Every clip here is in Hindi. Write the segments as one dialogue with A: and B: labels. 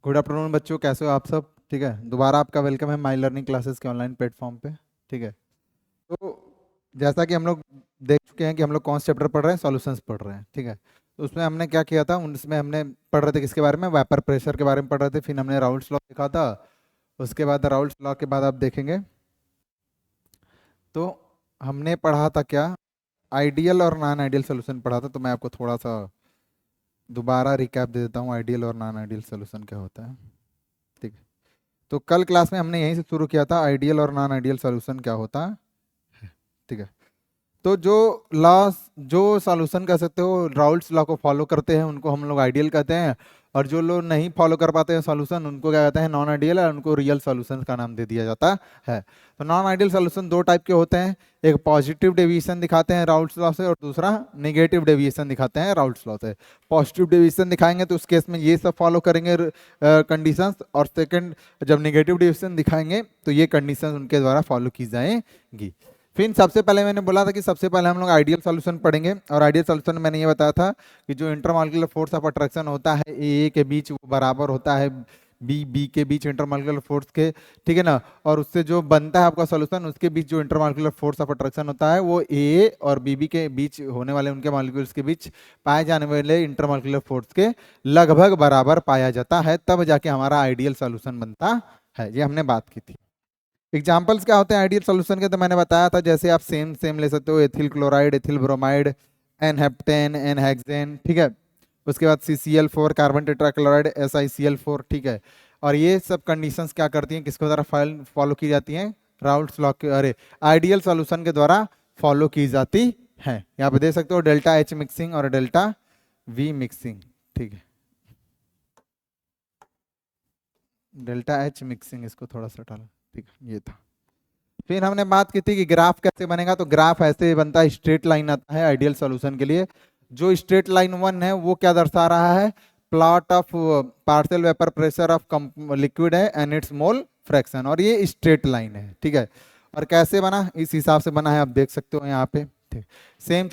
A: गुड आफ्टरनून बच्चों, कैसे हो आप सब? ठीक है, दोबारा आपका वेलकम है माई लर्निंग क्लासेस के ऑनलाइन प्लेटफॉर्म पे। ठीक है, तो जैसा कि हम लोग देख चुके हैं कि हम लोग कौन सा चैप्टर पढ़ रहे हैं, सॉल्यूशंस पढ़ रहे हैं। ठीक है, तो उसमें हमने क्या किया था, उसमें हमने पढ़ रहे थे किसके बारे में, वेपर प्रेशर के बारे में पढ़ रहे थे। फिर हमने राउल्ट्स लॉ देखा था। उसके बाद राउल्ट्स लॉ के बाद आप देखेंगे तो हमने पढ़ा था क्या, आइडियल और नॉन आइडियल सोल्यूशन पढ़ा था। तो मैं आपको थोड़ा सा दोबारा रिकैप दे देता हूँ, आइडियल और नॉन आइडियल सोल्यूशन क्या होता है। ठीक है, तो कल क्लास में हमने यहीं से शुरू किया था, आइडियल और नॉन आइडियल सॉल्यूशन क्या होता है। ठीक है, तो जो सॉल्यूशन कह सकते हो राउल्ट्स लॉ को फॉलो करते हैं उनको हम लोग आइडियल कहते हैं, और जो लोग नहीं फॉलो कर पाते हैं सॉल्यूशन उनको क्या कहते हैं, नॉन आइडियल, और उनको रियल सॉल्यूशन का नाम दे दिया जाता है। तो नॉन आइडियल सॉल्यूशन दो टाइप के होते हैं, एक पॉजिटिव डेविएशन दिखाते हैं राउल्ट्स लॉ से, और दूसरा नेगेटिव डेविएशन दिखाते हैं राउल्ट्स लॉ से। पॉजिटिव डेविएशन दिखाएंगे तो उस केस में ये सब फॉलो करेंगे कंडीशंस, और सेकंड जब नेगेटिव डेविएशन दिखाएंगे तो ये कंडीशंस उनके द्वारा फॉलो की जाएंगी। फिर सबसे पहले मैंने बोला था कि सबसे पहले हम लोग आइडियल सॉल्यूशन पढ़ेंगे, और आइडियल सॉल्यूशन मैंने ये बताया था कि जो इंटरमॉलिक्यूलर फोर्स ऑफ अट्रैक्शन होता है ए के बीच वो बराबर होता है बी के बीच इंटरमॉलिक्यूलर फोर्स के। ठीक है ना, और उससे जो बनता है आपका सॉल्यूशन, उसके बीच जो इंटरमॉलिक्यूलर फोर्स ऑफ अट्रैक्शन होता है वो ए और बी के बीच होने वाले उनके मॉलिक्यूल्स के बीच पाए जाने वाले इंटरमॉलिक्यूलर फोर्स के लगभग बराबर पाया जाता है, तब जाके हमारा आइडियल सॉल्यूशन बनता है। ये हमने बात की थी। एग्जाम्पल्स क्या होते हैं आइडियल सॉल्यूशन के, तो मैंने बताया था, जैसे आप सेम सेम ले सकते हो, ethyl chloride, ethyl bromide, n heptane, n hexane. ठीक है, उसके बाद CCl4 कार्बन टेट्राक्लोराइड, SiCl4। ठीक है, और ये सब कंडीशंस क्या करती हैं, किसके द्वारा फॉलो की जाती हैं, राउल्ट्स लॉ के, अरे आइडियल सॉल्यूशन के द्वारा फॉलो की जाती है। यहाँ पे देख सकते हो डेल्टा H मिक्सिंग और डेल्टा V मिक्सिंग। ठीक है, डेल्टा H मिक्सिंग, इसको थोड़ा सा डालो। ठीक है, ये था। फिर हमने बात की थी कि ग्राफ कैसे बनेगा, तो ग्राफ ऐसे बनता है, स्ट्रेट लाइन आता है आइडियल सॉल्यूशन के लिए। जो स्ट्रेट लाइन 1 है वो क्या दर्शा रहा है, plot of partial vapour pressure of liquid है एंड इट्स मोल फ्रैक्शन, और ये स्ट्रेट लाइन है। ठीक है, और कैसे बना, इस हिसाब से बना है, आप देख सकते हो यहाँ पे। ठीक, सेम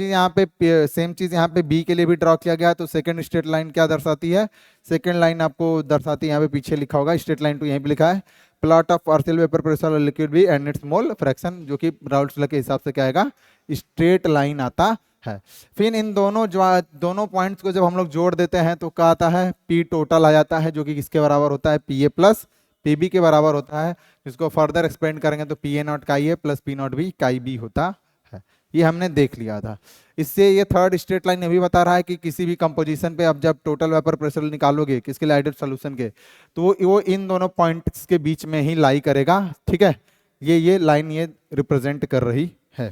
A: चीज यहाँ पे बी के लिए भी ड्रॉ किया गया है। तो सेकंड स्ट्रेट लाइन क्या दर्शाती है, सेकंड लाइन आपको दर्शाती है, यहाँ पे पीछे लिखा होगा स्ट्रेट लाइन, तो यहीं पे लिखा है plot of partial vapour pressure liquid B and its mole fraction, जो कि राउल्ट्स लॉ के हिसाब से क्या आएगा, स्ट्रेट लाइन आता है। फिर इन दोनों पॉइंट्स को जब हम लोग जोड़ देते हैं तो क्या आता है, पी टोटल आ जाता है, जो कि किसके बराबर होता है, P A plus P B के बराबर होता है। इसको फर्दर एक्सपेंड करेंगे तो पी ए नॉट काई ए plus P not B chi B होता है। ये हमने देख लिया था। इससे ये थर्ड स्ट्रेट लाइन ये भी बता रहा है कि किसी भी कंपोजिशन पे अब जब टोटल वेपर प्रेशर निकालोगे किसके लिए, आइडियल सॉल्यूशन के, तो वो इन दोनों पॉइंट्स के बीच में ही लाई करेगा। ठीक है, ये लाइन ये रिप्रेजेंट कर रही है।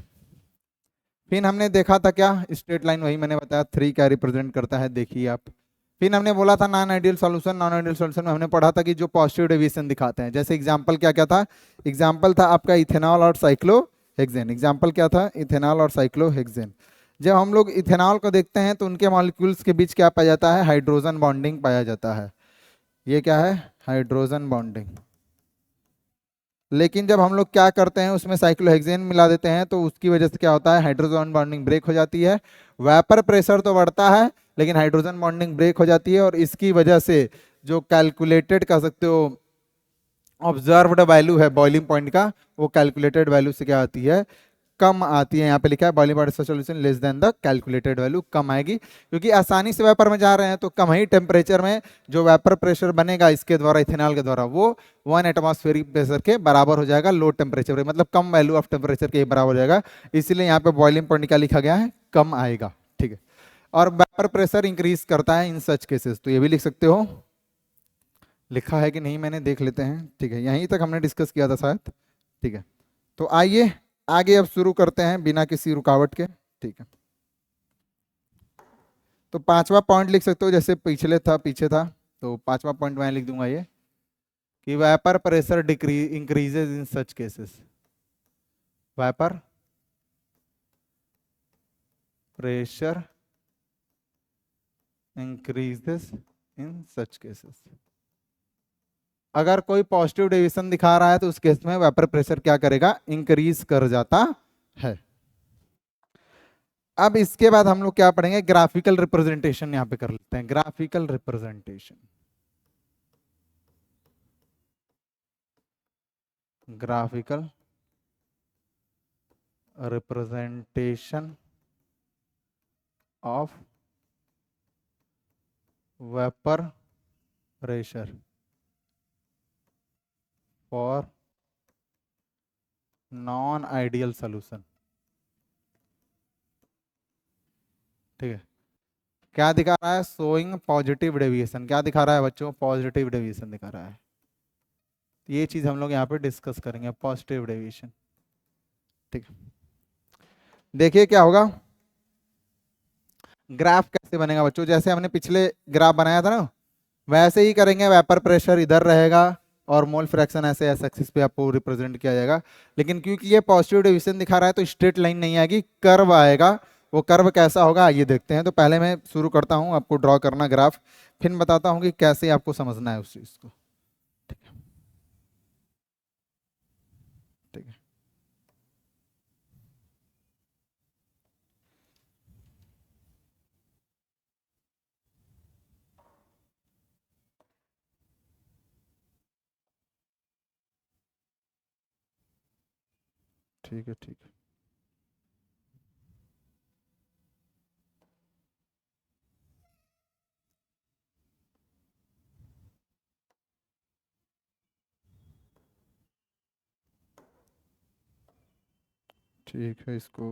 A: फिर हमने देखा था क्या, स्ट्रेट लाइन वही मैंने बताया 3 क्या रिप्रेजेंट करता है, देखिए आप। फिर हमने बोला था non ideal solution, non ideal solution में हमने पढ़ा था कि जो पॉजिटिव डेविएशन दिखाते हैं, जैसे एग्जांपल क्या क्या था, एग्जांपल था आपका इथेनॉल और साइक्लोहेक्सेन। एग्जांपल क्या था, इथेनॉल और साइक्लोहेक्सेन। जब हम लोग इथेनॉल को देखते हैं तो उनके मॉलिक्यूल्स के बीच क्या पाया जाता है, हाइड्रोजन बॉन्डिंग पाया जाता है। ये क्या है, हाइड्रोजन बॉन्डिंग। लेकिन जब हम लोग क्या करते हैं, उसमें साइक्लोहेक्सेन मिला देते हैं तो उसकी वजह से क्या होता है, हाइड्रोजन बॉन्डिंग ब्रेक हो जाती है। वेपर प्रेशर तो बढ़ता है लेकिन हाइड्रोजन बॉन्डिंग ब्रेक हो जाती है, और इसकी वजह से जो कैलकुलेटेड कह सकते हो ऑब्जर्व्ड वैल्यू है बॉइलिंग पॉइंट का, वो कैलकुलेटेड वैल्यू से क्या आती है, कम आती है। यहाँ पे लिखा है boiling point solution less than the calculated value, कम आएगी, क्योंकि आसानी से वेपर में जा रहे हैं तो कम ही टेम्परेचर में जो वेपर प्रेशर बनेगा इसके द्वारा, इथेनॉल के द्वारा, वो 1 एटमॉस्फेरिक प्रेशर के बराबर हो जाएगा, लो टेम्परेचर पे, मतलब कम वैल्यू ऑफ टेम्परेचर के बराबर हो जाएगा। इसलिए यहाँ पे बॉइलिंग पॉइंट क्या लिखा गया है, कम आएगा। ठीक है, और वेपर प्रेशर इंक्रीज करता है इन सच केसेस, तो ये भी लिख सकते हो। लिखा है कि नहीं मैंने देख लेते हैं। ठीक है, यहीं तक हमने डिस्कस किया था शायद। ठीक है, तो आइए आगे अब शुरू करते हैं बिना किसी रुकावट के। ठीक है, तो पांचवा पॉइंट लिख सकते हो, जैसे पिछले था पीछे था, तो पांचवा पॉइंट मैं लिख दूंगा ये कि वेपर प्रेशर डिक्रीज इंक्रीजेज इन such cases, vapour pressure increases इन सच केसेस। अगर कोई पॉजिटिव डेविएशन दिखा रहा है तो उस केस में वेपर प्रेशर क्या करेगा, इंक्रीज कर जाता है। अब इसके बाद हम लोग क्या पढ़ेंगे, ग्राफिकल रिप्रेजेंटेशन यहाँ पे कर लेते हैं, graphical representation. Graphical representation of vapour pressure for non ideal solution. ठीक है, क्या दिखा रहा है? Showing positive deviation. क्या दिखा रहा है बच्चों? पॉजिटिव डेविएशन दिखा रहा है। ये चीज हम लोग यहाँ पे डिस्कस करेंगे, पॉजिटिव डेविएशन। ठीक है, देखिए क्या होगा। ग्राफ कैसे बनेगा बच्चों? जैसे हमने पिछले ग्राफ बनाया था ना, वैसे ही करेंगे। वेपर प्रेशर इधर रहेगा और मोल फ्रैक्शन ऐसे एस एक्सिस पे आपको रिप्रेजेंट किया जाएगा। लेकिन क्योंकि ये पॉजिटिव डिवीजन दिखा रहा है तो स्ट्रेट लाइन नहीं आएगी, कर्व आएगा। वो कर्व कैसा होगा आइए देखते हैं। तो पहले मैं शुरू करता हूं आपको ड्रॉ करना ग्राफ, फिर बताता हूं कि कैसे आपको समझना है उस चीज को। ठीक है, ठीक है, ठीक है, ठीक है, ठीक है। इसको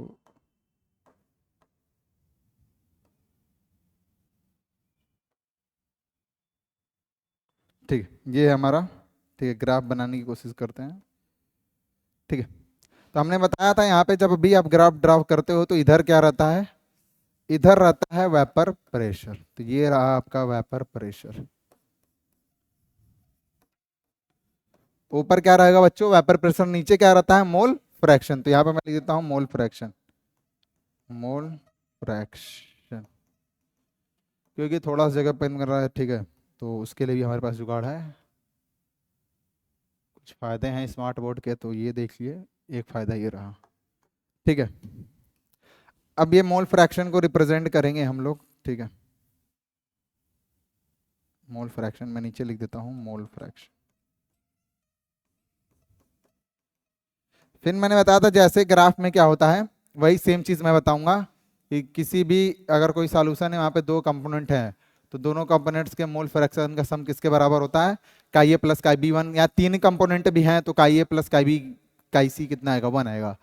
A: ठीक है, ये है हमारा। ठीक है, ग्राफ बनाने की कोशिश करते हैं। ठीक है, तो हमने बताया था यहाँ पे जब भी आप ग्राफ ड्रा करते हो तो इधर क्या रहता है? इधर रहता है वेपर प्रेशर। तो ये रहा आपका वेपर प्रेशर। ऊपर क्या रहेगा बच्चों? Vapour pressure. नीचे क्या रहता है? मोल फ्रैक्शन। तो यहाँ पे मैं लिख देता हूँ मोल फ्रैक्शन। मोल फ्रैक्शन, क्योंकि थोड़ा सा जगह पेन कर रहा है। ठीक है, तो उसके लिए भी हमारे पास जुगाड़ है। कुछ फायदे हैं स्मार्ट बोर्ड के, तो ये देखिए, एक फायदा ये रहा। ठीक है, अब ये मोल फ्रैक्शन को रिप्रेजेंट करेंगे हम लोग। ठीक है, मोल फ्रैक्शन मैं नीचे लिख देता हूँ, मोल फ्रैक्शन। फिर मैंने बताया था जैसे ग्राफ में क्या होता है वही सेम चीज मैं बताऊंगा कि किसी भी अगर कोई सॉल्यूशन है वहां पे दो कंपोनेंट हैं, तो दोनों कंपोनेंट्स के मोल फ्रैक्शन का सम किसके बराबर होता है? काई ए प्लस काई बी वन। या तीन कंपोनेंट भी हैं तो काई ए प्लस काई बी काई सी कितना आएगा? वन आएगा।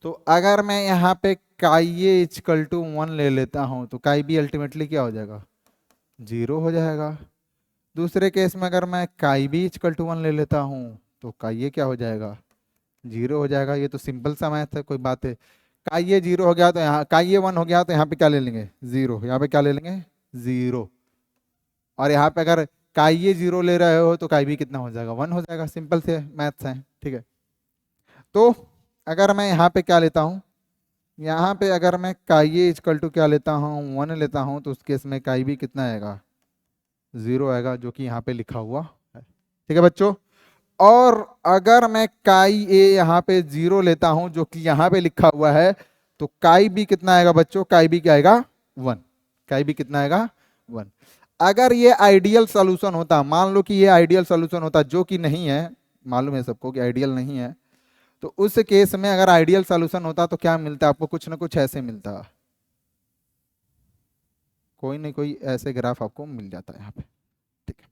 A: तो अगर मैं यहाँ पे काई ए इक्वल टू वन ले लेता हूँ तो काई बी अल्टीमेटली क्या हो जाएगा? जीरो हो जाएगा। दूसरे केस में अगर मैं काई बी इक्वल टू वन ले लेता हूँ तो काई ए क्या हो जाएगा? जीरो हो जाएगा। ये तो सिंपल सा मैथ है, कोई बात है। का ये जीरो हो गया तो यहाँ का ये वन हो गया तो यहाँ पे क्या ले लेंगे? जीरो। यहाँ पे क्या ले लेंगे? जीरो। और यहाँ पे अगर का ये जीरो ले रहे हो तो का भी कितना हो जाएगा? वन हो जाएगा। सिंपल से मैथ्स है। ठीक है, तो अगर मैं यहाँ पे क्या लेता हूँ, यहाँ पे अगर मैं का ये इक्वल टू क्या लेता हूँ? वन लेता हूँ, तो उस केस में का भी कितना आएगा? जीरो आएगा, जो कि यहाँ पे लिखा हुआ है। ठीक है बच्चों, और अगर मैं काई ए यहाँ पे जीरो लेता हूं जो कि यहाँ पे लिखा हुआ है, तो काई बी कितना आएगा बच्चों? काई बी क्या आएगा? वन। काई बी कितना आएगा? वन। अगर ये आइडियल सॉल्यूशन होता, मान लो कि ये आइडियल सॉल्यूशन होता, जो कि नहीं है, मालूम है सबको कि आइडियल नहीं है, तो उस केस में अगर आइडियल सॉल्यूशन होता तो क्या मिलता आपको? कुछ ना कुछ ऐसे मिलता, कोई ना कोई ऐसे ग्राफ आपको मिल जाता है यहाँ पे। ठीक है,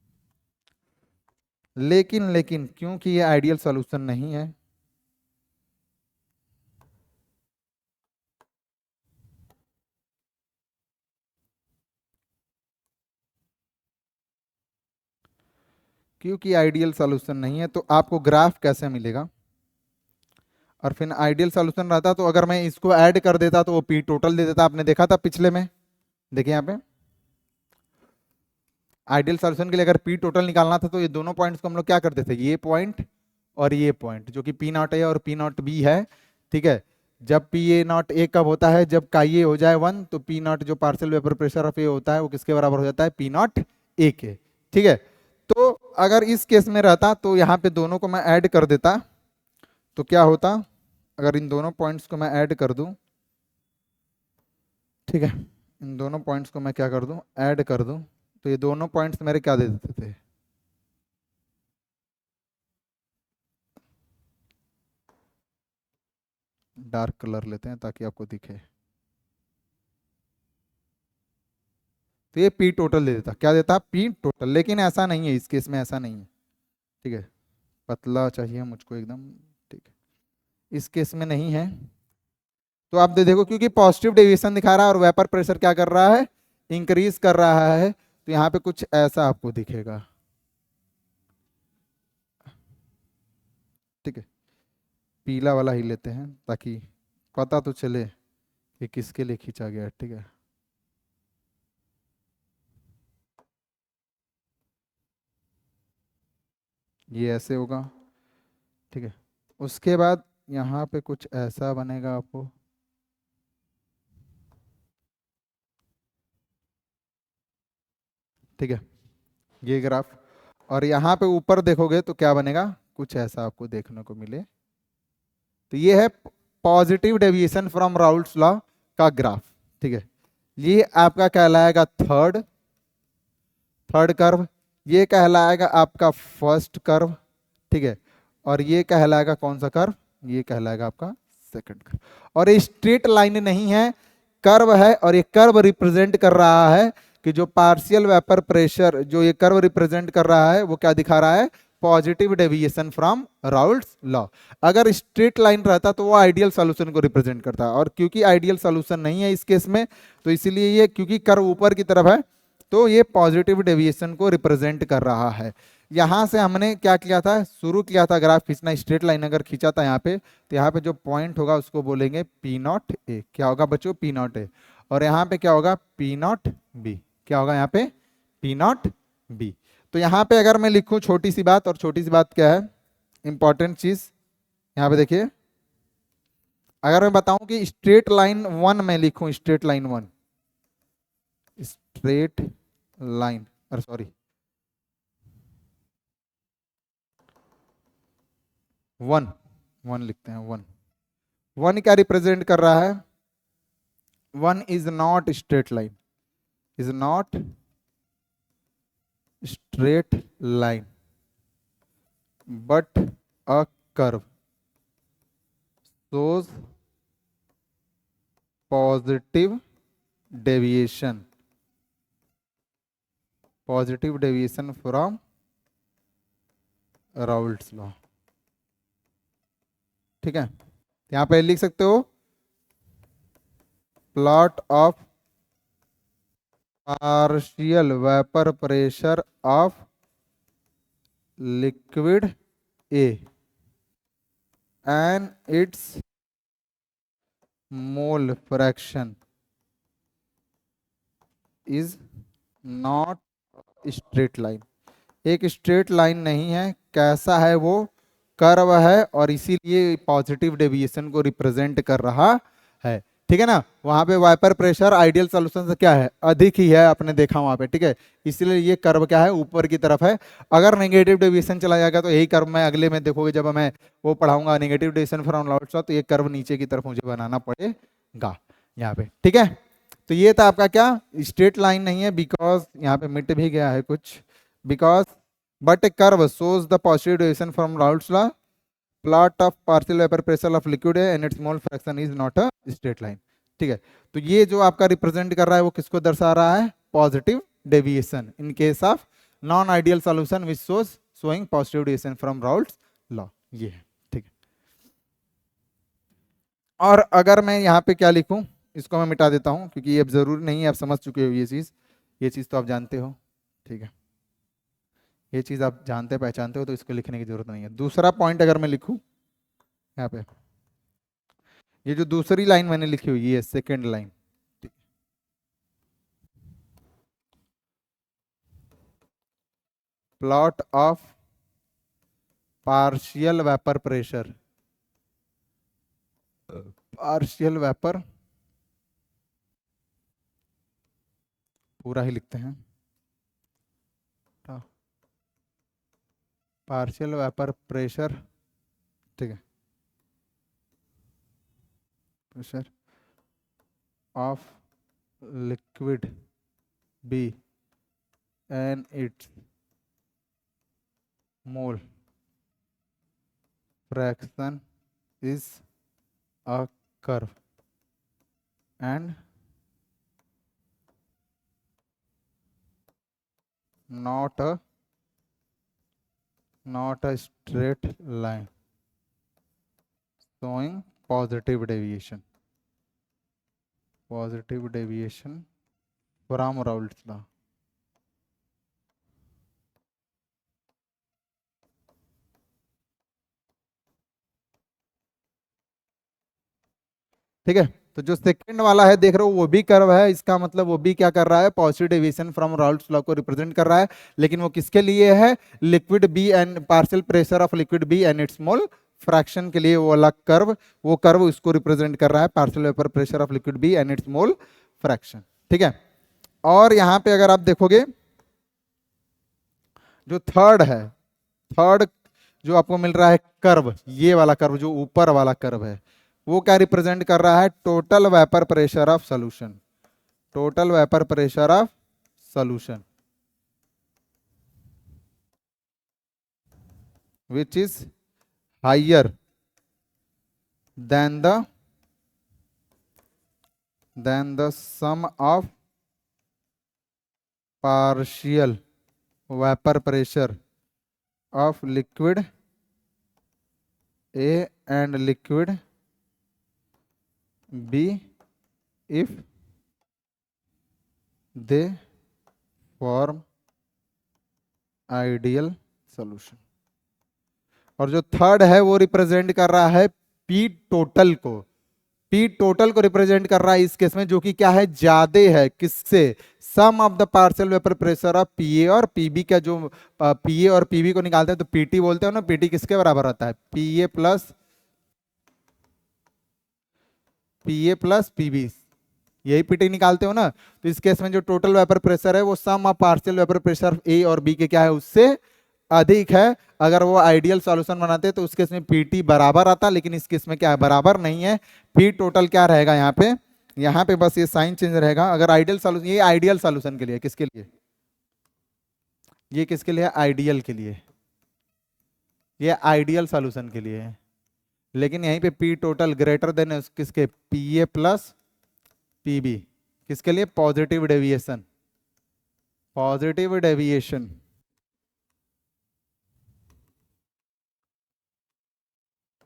A: लेकिन क्योंकि ये आइडियल सॉल्यूशन नहीं है, क्योंकि आइडियल सॉल्यूशन नहीं है तो आपको ग्राफ कैसे मिलेगा? और फिर आइडियल सॉल्यूशन रहता तो अगर मैं इसको ऐड कर देता तो वो पी टोटल दे देता। आपने देखा था पिछले में, देखिए यहाँ पे आइडियल सॉल्यूशन के लिए अगर पी टोटल निकालना था तो ये दोनों पॉइंट्स को हम लोग क्या करते थे? ये पॉइंट और ये पॉइंट, जो कि पी नॉट ए और पी नॉट बी है। ठीक है, जब पी ए नॉट ए कब होता है? जब का ये हो जाए वन, तो पी नॉट जो पार्शियल वेपर प्रेशर ऑफ ए होता है वो किसके बराबर हो जाता है? पी नॉट ए के। ठीक है, तो अगर इस केस में रहता तो यहाँ पे दोनों को मैं ऐड कर देता तो क्या होता? अगर इन दोनों पॉइंट्स को मैं ऐड कर दूं, ठीक है, इन दोनों पॉइंट्स को मैं क्या कर दूं? ऐड कर दूं, तो ये दोनों पॉइंट्स मेरे क्या दे देते थे? डार्क कलर लेते हैं ताकि आपको दिखे। तो ये पी टोटल दे देता, क्या देता, पी टोटल, लेकिन ऐसा नहीं है इस केस में, ऐसा नहीं है। ठीक है, पतला चाहिए मुझको एकदम। ठीक है, इस केस में नहीं है। तो आप देखो क्योंकि पॉजिटिव डेविएशन दिखा रहा है और वेपर प्रेशर क्या कर रहा है, इंक्रीज कर रहा है, तो यहाँ पे कुछ ऐसा आपको दिखेगा। ठीक है, पीला वाला ही लेते हैं ताकि पता तो चले कि किसके लिए खींचा गया है। ठीक है, ये ऐसे होगा। ठीक है, उसके बाद यहाँ पे कुछ ऐसा बनेगा आपको। ठीक है, ये ग्राफ, और यहाँ पे ऊपर देखोगे तो क्या बनेगा, कुछ ऐसा आपको देखने को मिले। तो ये है positive deviation from Raoult's law का ग्राफ। ठीक है, ये आपका कहलाएगा थर्ड थर्ड कर्व, ये कहलाएगा आपका फर्स्ट कर्व। ठीक है, और ये कहलाएगा कौन सा कर्व, ये कहलाएगा आपका सेकंड कर्व। और ये स्ट्रेट लाइन नहीं है, कर्व है, और ये कर्व रिप्रेजेंट कर रहा है कि जो पार्शियल वेपर प्रेशर, जो ये कर्व रिप्रेजेंट कर रहा है वो क्या दिखा रहा है, positive deviation from Raoult's law. अगर स्ट्रेट लाइन रहता तो वो आइडियल सॉल्यूशन को रिप्रेजेंट करता, और क्योंकि आइडियल सॉल्यूशन नहीं है इस केस में, तो इसीलिए ये, क्योंकि कर्व ऊपर की तरफ है, तो ये पॉजिटिव डेविएशन को रिप्रेजेंट कर रहा है। यहां से हमने क्या किया था, शुरू किया था ग्राफ खींचना, स्ट्रेट लाइन अगर खींचा था यहाँ पे, तो यहाँ पे जो पॉइंट होगा उसको बोलेंगे पी नॉट ए। क्या होगा बच्चों, पी नॉट ए। और यहाँ पे क्या होगा, पी नॉट बी। क्या होगा यहाँ पे, पी नॉट बी। तो यहाँ पे अगर मैं लिखूं छोटी सी बात, और छोटी सी बात क्या है, इंपॉर्टेंट चीज, यहाँ पे देखिए, अगर मैं बताऊं कि स्ट्रेट लाइन वन में लिखूं, straight line one, straight line, अरे सॉरी, वन, वन लिखते हैं, वन। वन क्या रिप्रेजेंट कर रहा है, one is not straight line, is not straight line, but a curve, shows positive deviation, positive deviation from Raoult's law. ठीक है, यहां पे लिख सकते हो, plot of partial vapour pressure of liquid A and its mole fraction is not straight line. एक स्ट्रेट लाइन नहीं है, कैसा है वो, कर्व है, और इसीलिए पॉजिटिव डेविएशन को रिप्रेजेंट कर रहा है। ठीक है ना, वहां पे वाइपर प्रेशर आइडियल सॉल्यूशन से क्या है, अधिक ही है, आपने देखा वहां पे। ठीक है, इसलिए ये कर्व क्या है, ऊपर की तरफ है। अगर नेगेटिव डेविएशन चला जाएगा तो यही कर्व मैं अगले में देखोगे, जब मैं वो पढ़ाऊंगा negative deviation from Raoult's law, तो ये कर्व नीचे की तरफ मुझे बनाना पड़ेगा यहाँ पे। ठीक है, तो ये था आपका क्या, स्ट्रेट लाइन नहीं है, बिकॉज यहाँ पे मिट भी गया है कुछ, because but a curve shows the positive deviation from Raoult's law. Plot of partial vapor pressure of liquid है and its mole fraction is not a straight line. ठीक है, तो ये जो आपका रिप्रेजेंट कर रहा है वो किसको दर्शा रहा है, positive deviation in case of non ideal solution which shows showing positive deviation from Raoult's law. ये है, ठीक है। और अगर मैं यहाँ पे क्या लिखूं, इसको मैं मिटा देता हूं क्योंकि ये अब जरूरी नहीं है, आप समझ चुके हो ये चीज तो आप जानते हो। ठीक है, ये चीज आप जानते पहचानते हो, तो इसको लिखने की जरूरत नहीं है। दूसरा पॉइंट अगर मैं लिखूं यहाँ पे, ये जो दूसरी लाइन मैंने लिखी हुई है, second line, plot of partial vapour pressure, partial vapour, पूरा ही लिखते हैं, पार्शियल वेपर प्रेशर। ठीक है, pressure of liquid B and its mole fraction is a curve and not a straight line showing positive deviation from Raoult's law. ठीक है, तो जो सेकंड वाला है देख रहे हो वो भी कर्व है, इसका मतलब वो भी क्या कर रहा है, positive deviation from Raoult's law को रिप्रेजेंट कर रहा है, लेकिन वो किसके लिए है, liquid B and partial pressure of liquid B and its mole fraction के लिए वो वाला कर्व, वो कर्व उसको रिप्रेजेंट कर रहा है, partial vapour pressure of liquid B and its mole fraction. ठीक है, और यहां पे अगर आप देखोगे जो थर्ड है, थर्ड जो आपको मिल रहा है कर्व, ये वाला कर्व जो ऊपर वाला कर्व है, वो क्या रिप्रेजेंट कर रहा है, total vapour pressure of solution, total vapour pressure of solution which is higher than the sum of partial vapor pressure of liquid A and liquid B if they form ideal solution। और जो थर्ड है वो रिप्रेजेंट कर रहा है पी टोटल को, पी टोटल को रिप्रेजेंट कर रहा है इस केस में, जो कि क्या है, ज्यादा है किससे, sum of the partial vapour pressure of PA और पीबी का, जो पीए और पीबी को निकालते हैं तो पीटी बोलते हैं ना, पीटी किसके बराबर होता है, पीए प्लस पीबी, यही पीटी निकालते हो ना, तो इस केस में जो टोटल वेपर प्रेशर है वो सम ऑफ पार्शियल वेपर प्रेशर ए और बी के क्या है, उससे अधिक है। अगर वो आइडियल सॉल्यूशन बनाते तो उस केस में पीटी बराबर आता, लेकिन इस केस में क्या है, बराबर नहीं है, पी टोटल क्या रहेगा यहाँ पे बस ये साइन चेंज रहेगा। अगर आइडियल सॉल्यूशन, ये आइडियल सॉल्यूशन के लिए, किसके लिए, ये किसके लिए, आइडियल के लिए, ये आइडियल सॉल्यूशन के लिए है, लेकिन यहीं पे पी टोटल ग्रेटर देन किसके, पीए प्लस पीबी, किसके लिए, positive deviation, positive deviation,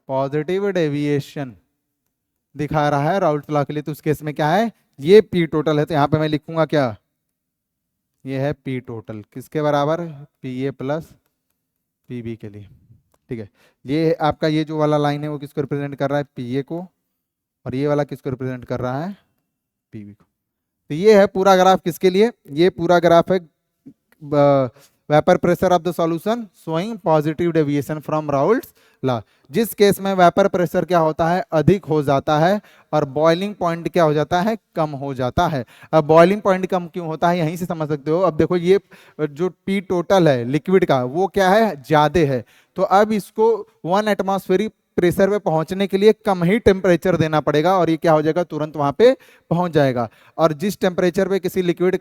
A: positive deviation दिखा रहा है राउल्ट लॉ के लिए, तो उस केस में क्या है, ये पी टोटल है, तो यहां पे मैं लिखूंगा क्या, ये है पी टोटल किसके बराबर, P A plus P B के लिए। ठीक है, ये आपका ये जो वाला लाइन है वो किसको रिप्रेजेंट कर रहा है, पी ए को, और ये वाला किसको रिप्रेजेंट कर रहा है, पी बी को। तो ये है पूरा ग्राफ किसके लिए, ये पूरा ग्राफ है vapour pressure of the solution showing positive deviation from Raoult's law. जिस केस में वेपर प्रेशर क्या होता है, अधिक हो जाता है, और बॉइलिंग पॉइंट क्या हो जाता है, कम हो जाता है। अब बॉइलिंग पॉइंट कम क्यों होता है, यहीं से समझ सकते हो। अब देखो ये जो पी टोटल है लिक्विड का, वो क्या है, ज्यादा है, तो अब इसको 1 एटमॉस्फेरिक प्रेशर पे पहुंचने के लिए कम ही टेम्परेचर देना पड़ेगा, और ये क्या हो जाएगा, तुरंत वहां पे पहुंच जाएगा। और जिस टेम्परेचर पे किसी लिक्विड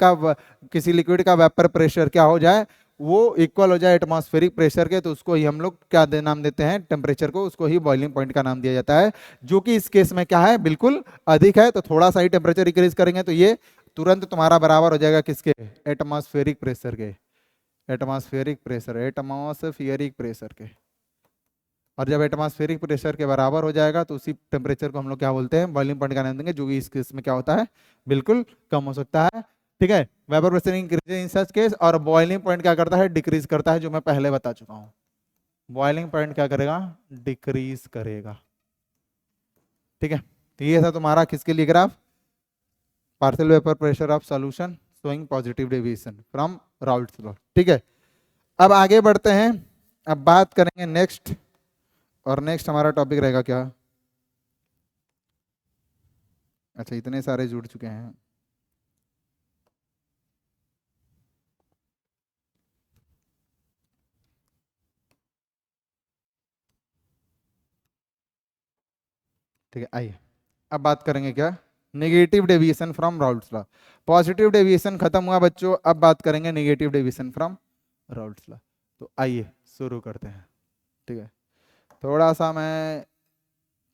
A: का वेपर प्रेशर क्या हो जाए, वो इक्वल हो जाए एटमॉस्फेरिक प्रेशर के, तो उसको ही हम लोग क्या नाम देते हैं, टेम्परेचर को, उसको ही बॉइलिंग पॉइंट का नाम दिया जाता है, जो कि इस केस में क्या है, बिल्कुल अधिक है। तो थोड़ा सा ही टेम्परेचर इंक्रीज करेंगे तो ये तुरंत तुम्हारा बराबर हो जाएगा किसके, एटमॉस्फेरिक प्रेशर के, एटमॉस्फेरिक प्रेशर के। और जब एटमॉस्फेरिक प्रेशर के बराबर हो जाएगा तो उसी टेम्परेचर को हम लोग क्या बोलते हैं, बॉइलिंग पॉइंट का नाम देंगे, जो कि इस केस में क्या होता है, बिल्कुल कम हो सकता है। ठीक है, vapour pressure increase in such case, और बॉइलिंग पॉइंट क्या करता है, डिक्रीज करता है, जो मैं पहले बता चुका हूं। बॉइलिंग पॉइंट क्या करेगा, डिक्रीज करेगा। ठीक है, तो ये था तुम्हारा किसके लिए graph, partial vapour pressure of solution showing positive deviation from Raoult's law. ठीक है, अब आगे बढ़ते हैं, अब बात करेंगे नेक्स्ट, और नेक्स्ट हमारा टॉपिक रहेगा क्या, अच्छा इतने सारे जुड़ चुके हैं, ठीक है आइए अब बात करेंगे क्या, negative deviation from Raoult's law. Positive deviation खत्म हुआ बच्चों, अब बात करेंगे negative deviation from Raoult's law. तो आइए शुरू करते हैं। ठीक है, थोड़ा सा मैं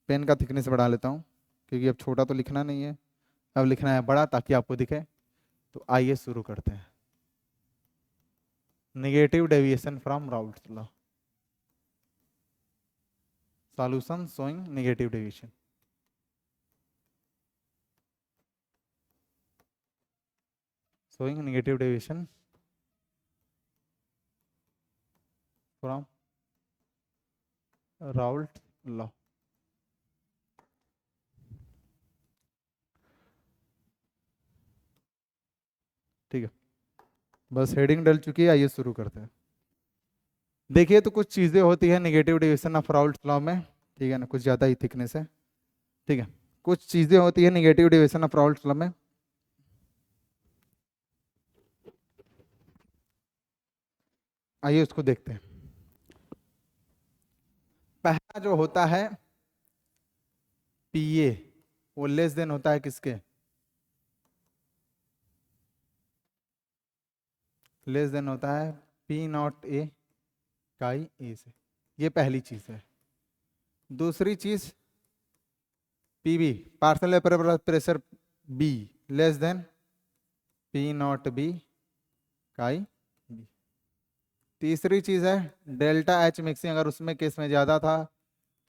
A: पेन का थिकनेस बढ़ा लेता हूँ, क्योंकि अब छोटा तो लिखना नहीं है, अब लिखना है बड़ा ताकि आपको दिखे। तो आइए शुरू करते हैं। Negative deviation from Raoult's law, solution showing negative deviation. showing negative deviation from Raoult law। ठीक है, बस हेडिंग डल चुकी है, आइए शुरू करते हैं। देखिए, तो कुछ चीजें होती है negative deviation of Raoult law में, ठीक है ना, कुछ ज्यादा ही थिकनेस है, ठीक है। कुछ चीजें होती है negative deviation of Raoult law में। आइए उसको देखते हैं। पहला जो होता है पीए, वो लेस देन होता है किसके, लेस देन होता है पी नॉट ए काई ए से। ये पहली चीज है। दूसरी चीज PB, partial pressure B, less than P not B chi B. तीसरी चीज है डेल्टा एच मिक्सिंग, अगर उसमें केस में ज्यादा था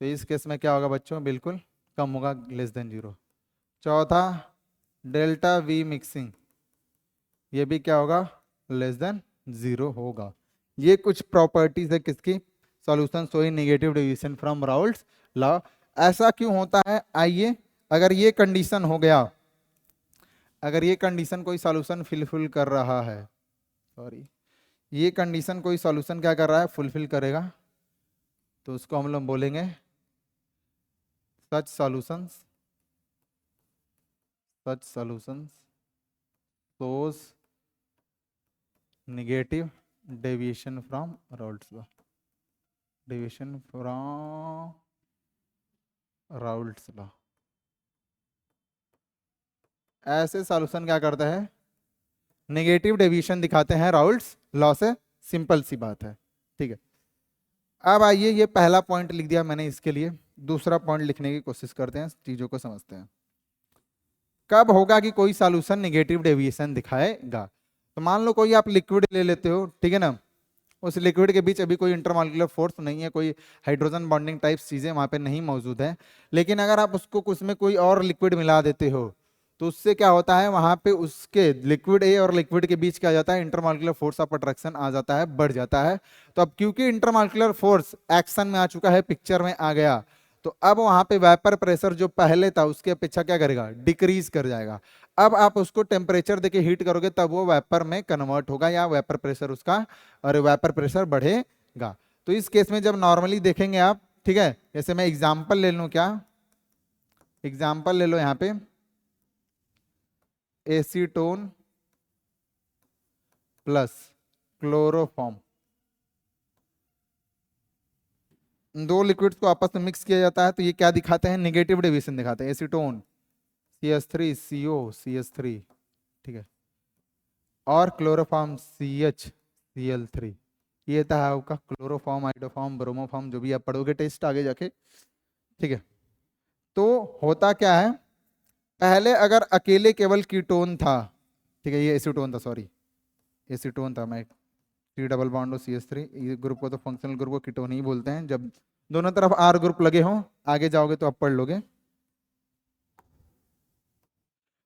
A: तो इस केस में क्या होगा बच्चों, बिल्कुल कम होगा, लेस देन 0। चौथा डेल्टा वी मिक्सिंग, ये भी क्या होगा, लेस देन 0 होगा। ये कुछ प्रॉपर्टीज है किसकी, solution showing negative deviation from Raoult's law. ऐसा क्यों होता है, आइए, अगर ये कंडीशन हो गया, अगर ये कंडीशन कोई सॉल्यूशन फुलफिल कर रहा है, सॉरी, ये कंडीशन कोई सॉल्यूशन क्या कर रहा है, फुलफिल करेगा, तो उसको हम लोग बोलेंगे such solutions, such solutions shows negative deviation from Raoult's law, deviation from Raoult's law. ऐसे सॉल्यूशन क्या करते हैं, नेगेटिव डेविएशन दिखाते हैं राउल्ट्स लॉ से, सिंपल सी बात है, ठीक है। अब आइए, ये पहला पॉइंट लिख दिया मैंने इसके लिए, दूसरा पॉइंट लिखने की कोशिश करते हैं, चीजों को समझते हैं। कब होगा कि कोई सॉल्यूशन नेगेटिव डेविएशन दिखाएगा, तो मान लो कोई आप लिक्विड ले लेते हो, ठीक है ना, उस लिक्विड के बीच अभी कोई इंटरमॉलिक्यूलर फोर्स नहीं है, कोई हाइड्रोजन बॉन्डिंग टाइप चीजें वहां पे नहीं मौजूद है, लेकिन अगर आप उसको उसमें कोई और लिक्विड मिला देते हो तो उससे क्या होता है, वहां पे उसके लिक्विड ए और लिक्विड के बीच क्या जाता है, इंटरमॉलिक्यूलर फोर्स ऑफ अट्रैक्शन आ जाता है, बढ़ जाता है। तो अब क्योंकि इंटरमॉलिक्यूलर फोर्स एक्शन में आ चुका है, पिक्चर में आ गया, तो अब वहां पे वेपर प्रेशर जो पहले था उसकी अपेक्षा क्या करेगा, डिक्रीज कर जाएगा। अब आप उसको टेम्परेचर देके हीट करोगे तब वो वेपर में कन्वर्ट होगा, या वेपर प्रेशर उसका, और वेपर प्रेशर बढ़ेगा। तो इस केस में जब नॉर्मली देखेंगे आप, ठीक है, जैसे मैं एग्जांपल ले लूं, क्या एग्जांपल ले लो, यहां पे एसीटोन प्लस क्लोरोफॉर्म, दो लिक्विड्स को आपस में मिक्स किया जाता है, तो ये क्या दिखाते हैं, नेगेटिव डेविएशन दिखाते हैं। एसीटोन CH3 CO CH3, ठीक है, और क्लोरोफॉर्म CH Cl3। ये था आपका क्लोरोफॉर्म, हाइड्रोफॉर्म, ब्रोमोफॉर्म, जो भी आप पढ़ोगे टेस्ट आगे जाके, ठीक है। तो होता क्या है, पहले अगर अकेले केवल कीटोन था, ठीक है, ये एसीटोन था, सॉरी एसीटोन था, मैं टी डबल बॉन्ड CH3, ये ग्रुप को तो फंक्शनल ग्रुप को कीटोन ही बोलते हैं, जब दोनों तरफ R ग्रुप लगे हों, आगे जाओगे तो आप पढ़ लोगे।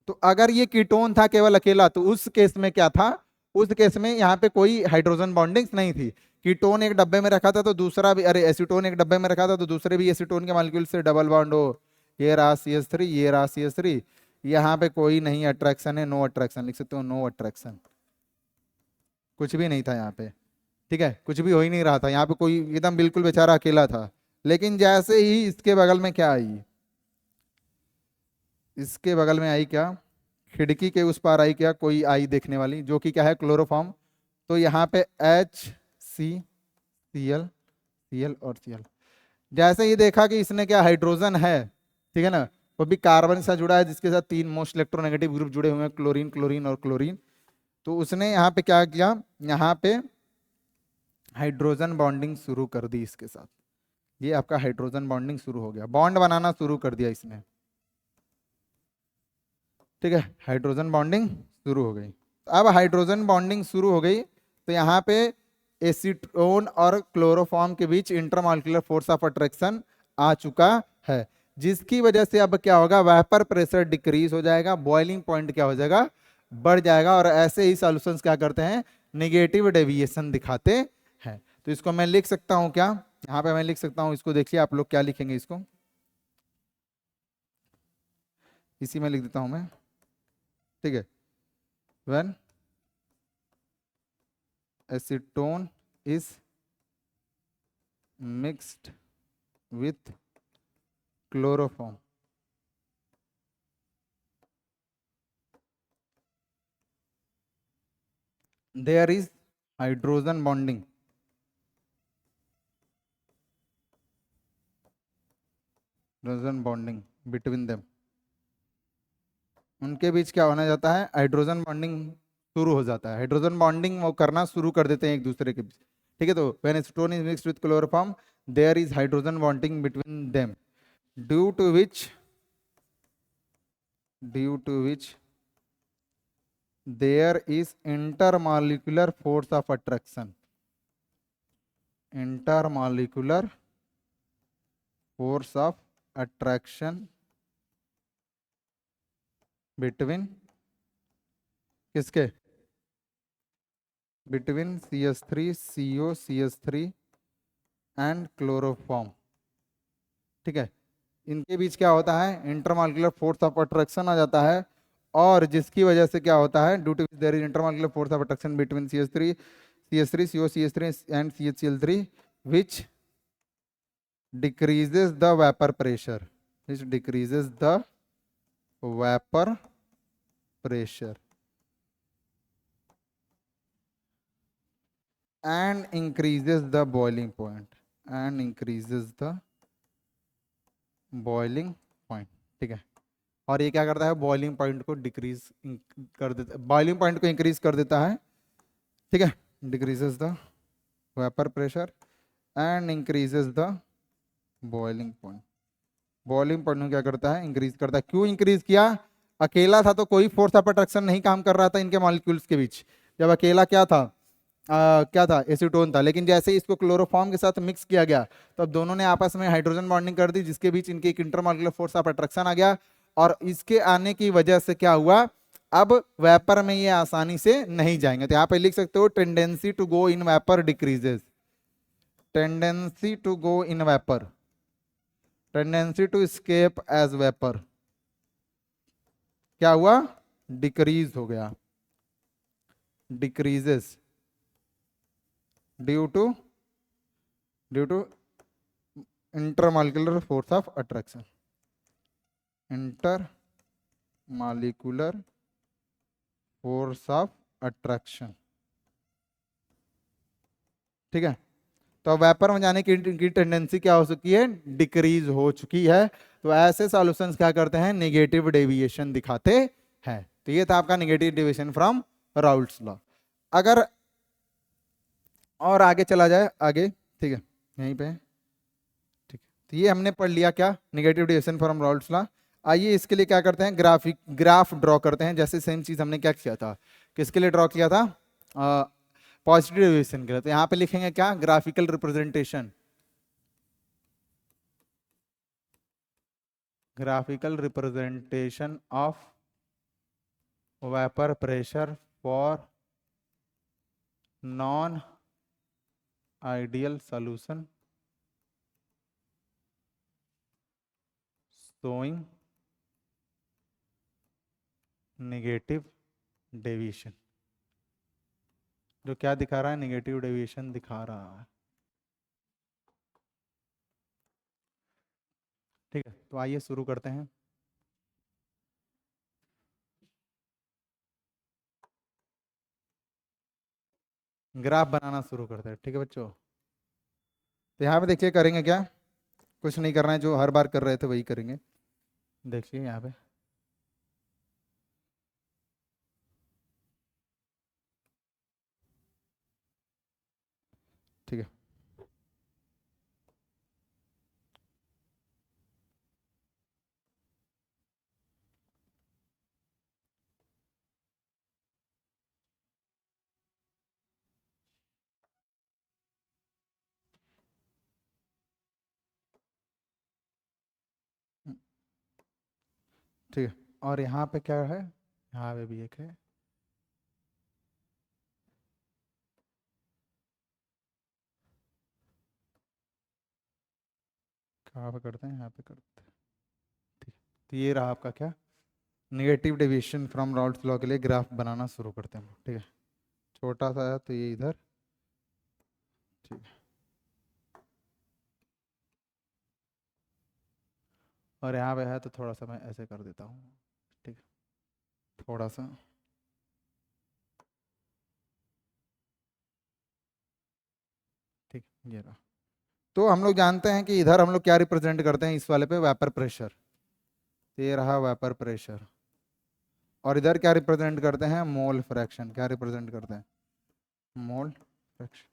A: तो अगर ये कीटोन था केवल अकेला, तो उस केस में क्या था, उस केस में यहाँ पे कोई हाइड्रोजन बॉन्डिंग्स नहीं थी। कीटोन एक डब्बे में रखा था तो दूसरा भी, अरे एसीटोन एक डब्बे में रखा था तो दूसरे भी एसीटोन के मॉलिक्यूल से डबल बॉन्ड हो, ये रहा CH3, ये रहा CH3, यहाँ पे कोई नहीं अट्रैक्शन है, नो अट्रैक्शन लिख सकते हो, नो अट्रैक्शन, कुछ भी नहीं था यहाँ पे, ठीक है, कुछ भी हो ही नहीं रहा था यहाँ पे, कोई एकदम बिल्कुल बेचारा अकेला था। लेकिन जैसे ही इसके बगल में क्या आई, इसके बगल में आई क्या, खिड़की के उस पार आई क्या, कोई आई देखने वाली, जो कि क्या है, क्लोरोफॉर्म। तो यहाँ पे HCCl और Cl, जैसे ही देखा कि इसने क्या, हाइड्रोजन है, ठीक है ना, वो भी कार्बन से जुड़ा है, जिसके साथ 3 मोस्ट इलेक्ट्रोनेगेटिव ग्रुप जुड़े हुए हैं, क्लोरीन, क्लोरीन और क्लोरीन। तो उसने यहाँ पे क्या किया, यहाँ पे हाइड्रोजन बॉन्डिंग शुरू कर दी इसके साथ, ये आपका हाइड्रोजन बॉन्डिंग शुरू हो गया, बॉन्ड बनाना शुरू कर दिया इसने। ठीक है, हाइड्रोजन बॉन्डिंग शुरू हो गई। अब हाइड्रोजन बॉन्डिंग शुरू हो गई तो यहाँ पे एसीटोन और क्लोरोफॉर्म के बीच इंटरमॉलिक्यूलर फोर्स ऑफ अट्रैक्शन आ चुका है, जिसकी वजह से अब क्या होगा, वेपर प्रेशर डिक्रीज हो जाएगा, बॉइलिंग पॉइंट क्या हो जाएगा, बढ़ जाएगा। और ऐसे ही सॉल्यूशंस क्या करते हैं, निगेटिव डेविएशन दिखाते हैं। तो इसको मैं लिख सकता हूं क्या, यहाँ पे मैं लिख सकता हूं, इसको देखिए आप लोग क्या लिखेंगे, इसको इसी में लिख देता हूं मैं। ठीक है, when acetone is mixed with chloroform, there is hydrogen bonding, hydrogen bonding between them, उनके बीच क्या होना जाता है, हाइड्रोजन बॉन्डिंग शुरू हो जाता है। हाइड्रोजन बॉन्डिंग वो करना शुरू कर देते हैं एक दूसरे के बीच। ठीक है, तो when acetone is mixed with chloroform there is hydrogen bonding between them, due to which due to which there is intermolecular force of attraction, intermolecular force of attraction between, किसके, between CH3CO CH3 and chloroform. ठीक है, इनके बीच क्या होता है, इंटरमॉलिक्यूलर फोर्स ऑफ अट्रैक्शन आ जाता है, और जिसकी वजह से क्या होता है, due to there is intermolecular force of attraction between CH3 CO CH3 and CHCl3 which decreases the vapor pressure, which decreases the vapor pressure and increases the boiling point, and increases the boiling point। ठीक है, और ये क्या करता है, बॉइलिंग पॉइंट को डिक्रीज कर देता है, बॉइलिंग पॉइंट को इंक्रीज कर देता है। ठीक है, decreases the vapour pressure and increases the boiling point, boiling point में क्या करता है, इंक्रीज करता है। क्यों इंक्रीज किया, अकेला था तो कोई फोर्स ऑफ अट्रैक्शन नहीं काम कर रहा था इनके मॉलिक्यूल्स के बीच, जब अकेला क्या था, क्या था, एसीटोन था। लेकिन जैसे ही इसको क्लोरोफॉर्म के साथ मिक्स किया गया तो अब दोनों ने आपस में हाइड्रोजन बॉन्डिंग कर दी, जिसके बीच इनके एक इंटरमॉलिक्यूलर फोर्स ऑफ अट्रैक्शन आ गया, और इसके आने की वजह से क्या हुआ, अब वेपर में ये आसानी से नहीं जाएंगे। तो यहाँ पे लिख सकते हो, tendency to go in vapour decreases, tendency to go in vapour, tendency to escape as vapour क्या हुआ, डिक्रीज हो गया, decreases due to intermolecular force of attraction, intermolecular force of attraction. ठीक है, तो वेपर में जाने की इनकी टेंडेंसी क्या हो चुकी है, डिक्रीज हो चुकी है। तो ऐसे सॉल्यूशंस क्या करते हैं, नेगेटिव डेविएशन दिखाते हैं। तो ये था आपका negative deviation from Raoult's law. अगर और आगे चला जाए, आगे, ठीक है, यहीं पे, ठीक है, तो ये हमने पढ़ लिया क्या, negative deviation from Raoult's law. आइए इसके लिए क्या करते हैं, ग्राफ ड्रॉ करते हैं। जैसे सेम चीज हमने क्या किया था, किसके लिए ड्रॉ किया था, पॉजिटिव डेविएशन के लिए। तो यहाँ पे लिखेंगे क्या, graphical representation, graphical representation of vapor pressure for non ideal solution showing negative deviation। जो क्या दिखा रहा है, नेगेटिव डेविएशन दिखा रहा है। ठीक है, तो आइए शुरू करते हैं। ग्राफ बनाना शुरू करते हैं। ठीक है बच्चों, तो यहाँ पे देखिए करेंगे क्या, कुछ नहीं करना है, जो हर बार कर रहे थे वही करेंगे। देखिए यहाँ पे, ठीक है, ठीक है। और यहाँ पे क्या है, यहाँ पे भी एक है। कहाँ पे करते हैं, यहाँ पे करते हैं। ठीक है, तो ये रहा आपका क्या, negative deviation from Raoult's law के लिए ग्राफ बनाना शुरू करते हैं। ठीक है, छोटा सा है तो ये इधर। ठीक है, और यहाँ पे है तो थोड़ा सा मैं ऐसे कर देता हूँ। ठीक है, थोड़ा सा। ठीक, ये रहा। तो हम लोग जानते हैं कि इधर हम लोग क्या रिप्रेजेंट करते हैं इस वाले पे, वेपर प्रेशर। ये रहा वेपर प्रेशर। और इधर क्या रिप्रेजेंट करते हैं, मोल फ्रैक्शन। क्या रिप्रेजेंट करते हैं, मोल फ्रैक्शन।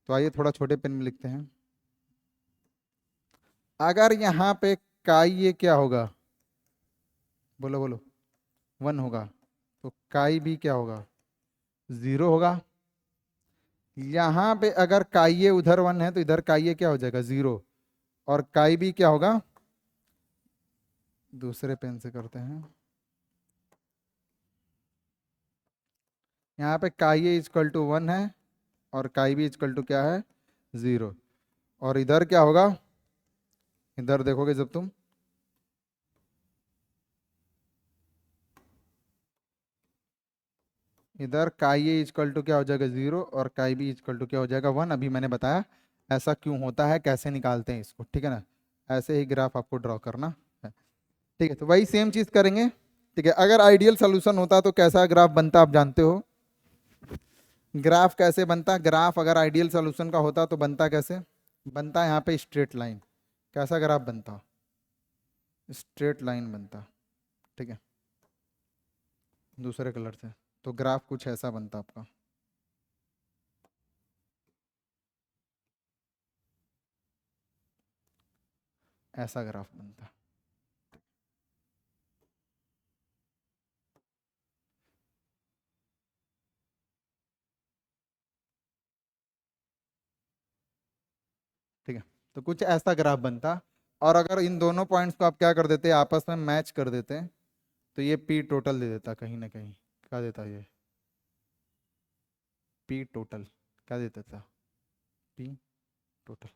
A: तो आइए थोड़ा छोटे पेन में लिखते हैं। अगर यहाँ पे काई ये क्या होगा, बोलो बोलो, 1 होगा, तो काई भी क्या होगा, 0 होगा। यहाँ पे अगर काई ये उधर 1 है तो इधर काई ये क्या हो जाएगा, 0। और काई भी क्या होगा, दूसरे पेन से करते हैं। यहाँ पे काई ए इजकल टू 1 है और काई भी इजकल टू क्या है, 0। और इधर क्या होगा, इधर देखोगे जब तुम, इधर काई ए इजकल टू क्या हो जाएगा, 0। और काई बी इजकल टू क्या हो जाएगा, 1। अभी मैंने बताया ऐसा क्यों होता है, कैसे निकालते हैं इसको। ठीक है ना, ऐसे ही ग्राफ आपको ड्रॉ करना है। ठीक है, तो वही सेम चीज करेंगे। ठीक है, अगर आइडियल सोल्यूशन होता तो कैसा ग्राफ बनता आप जानते हो। ग्राफ कैसे बनता, ग्राफ अगर आइडियल सोल्यूशन का होता तो बनता कैसे, बनता यहाँ पे स्ट्रेट लाइन। कैसा ग्राफ बनता, स्ट्रेट लाइन बनता। ठीक है, दूसरे कलर से, तो ग्राफ कुछ ऐसा बनता आपका। ऐसा ग्राफ बनता। ठीक है, तो कुछ ऐसा ग्राफ बनता। और अगर इन दोनों पॉइंट्स को आप क्या कर देते, आपस में मैच कर देते, तो ये पी टोटल दे देता कहीं ना कहीं। क्या देता ये, पी टोटल। क्या देता था, पी टोटल।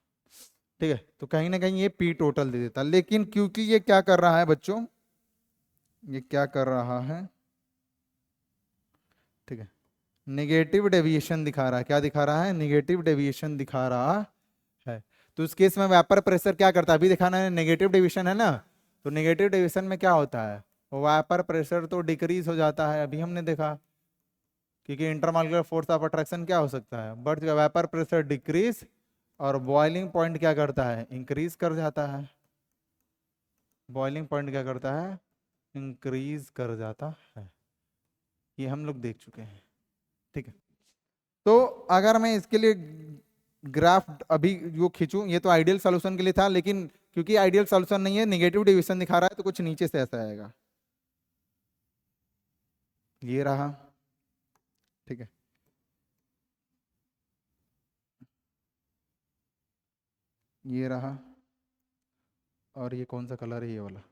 A: ठीक है, तो कहीं ना कहीं ये पी टोटल दे देता। लेकिन क्योंकि ये क्या कर रहा है बच्चों, ये क्या कर रहा है, ठीक है, निगेटिव डेविएशन दिखा रहा है। क्या दिखा रहा है, निगेटिव डेविएशन दिखा रहा है। तो उस केस में वेपर प्रेशर क्या करता है, अभी दिखाना है नेगेटिव डेविएशन है ना। तो नेगेटिव डेविएशन में क्या होता है, वेपर प्रेशर तो डिक्रीज हो जाता है, अभी हमने देखा। क्योंकि इंटरमॉलिक्यूलर फोर्स ऑफ अट्रैक्शन क्या हो सकता है, बढ़ जाएगा, वेपर प्रेशर डिक्रीज। और बॉइलिंग पॉइंट क्या करता है, इंक्रीज कर जाता है। बॉइलिंग पॉइंट क्या करता है, इंक्रीज कर जाता है। ये हम लोग देख चुके हैं। ठीक है, तो अगर मैं इसके लिए ग्राफ अभी जो खींचूं, ये तो आइडियल सॉल्यूशन के लिए था, लेकिन क्योंकि आइडियल सॉल्यूशन नहीं है, नेगेटिव डिवीजन दिखा रहा है, तो कुछ नीचे से ऐसा आएगा। ये रहा। ठीक है, ये रहा। और ये कौन सा कलर है, ये वाला,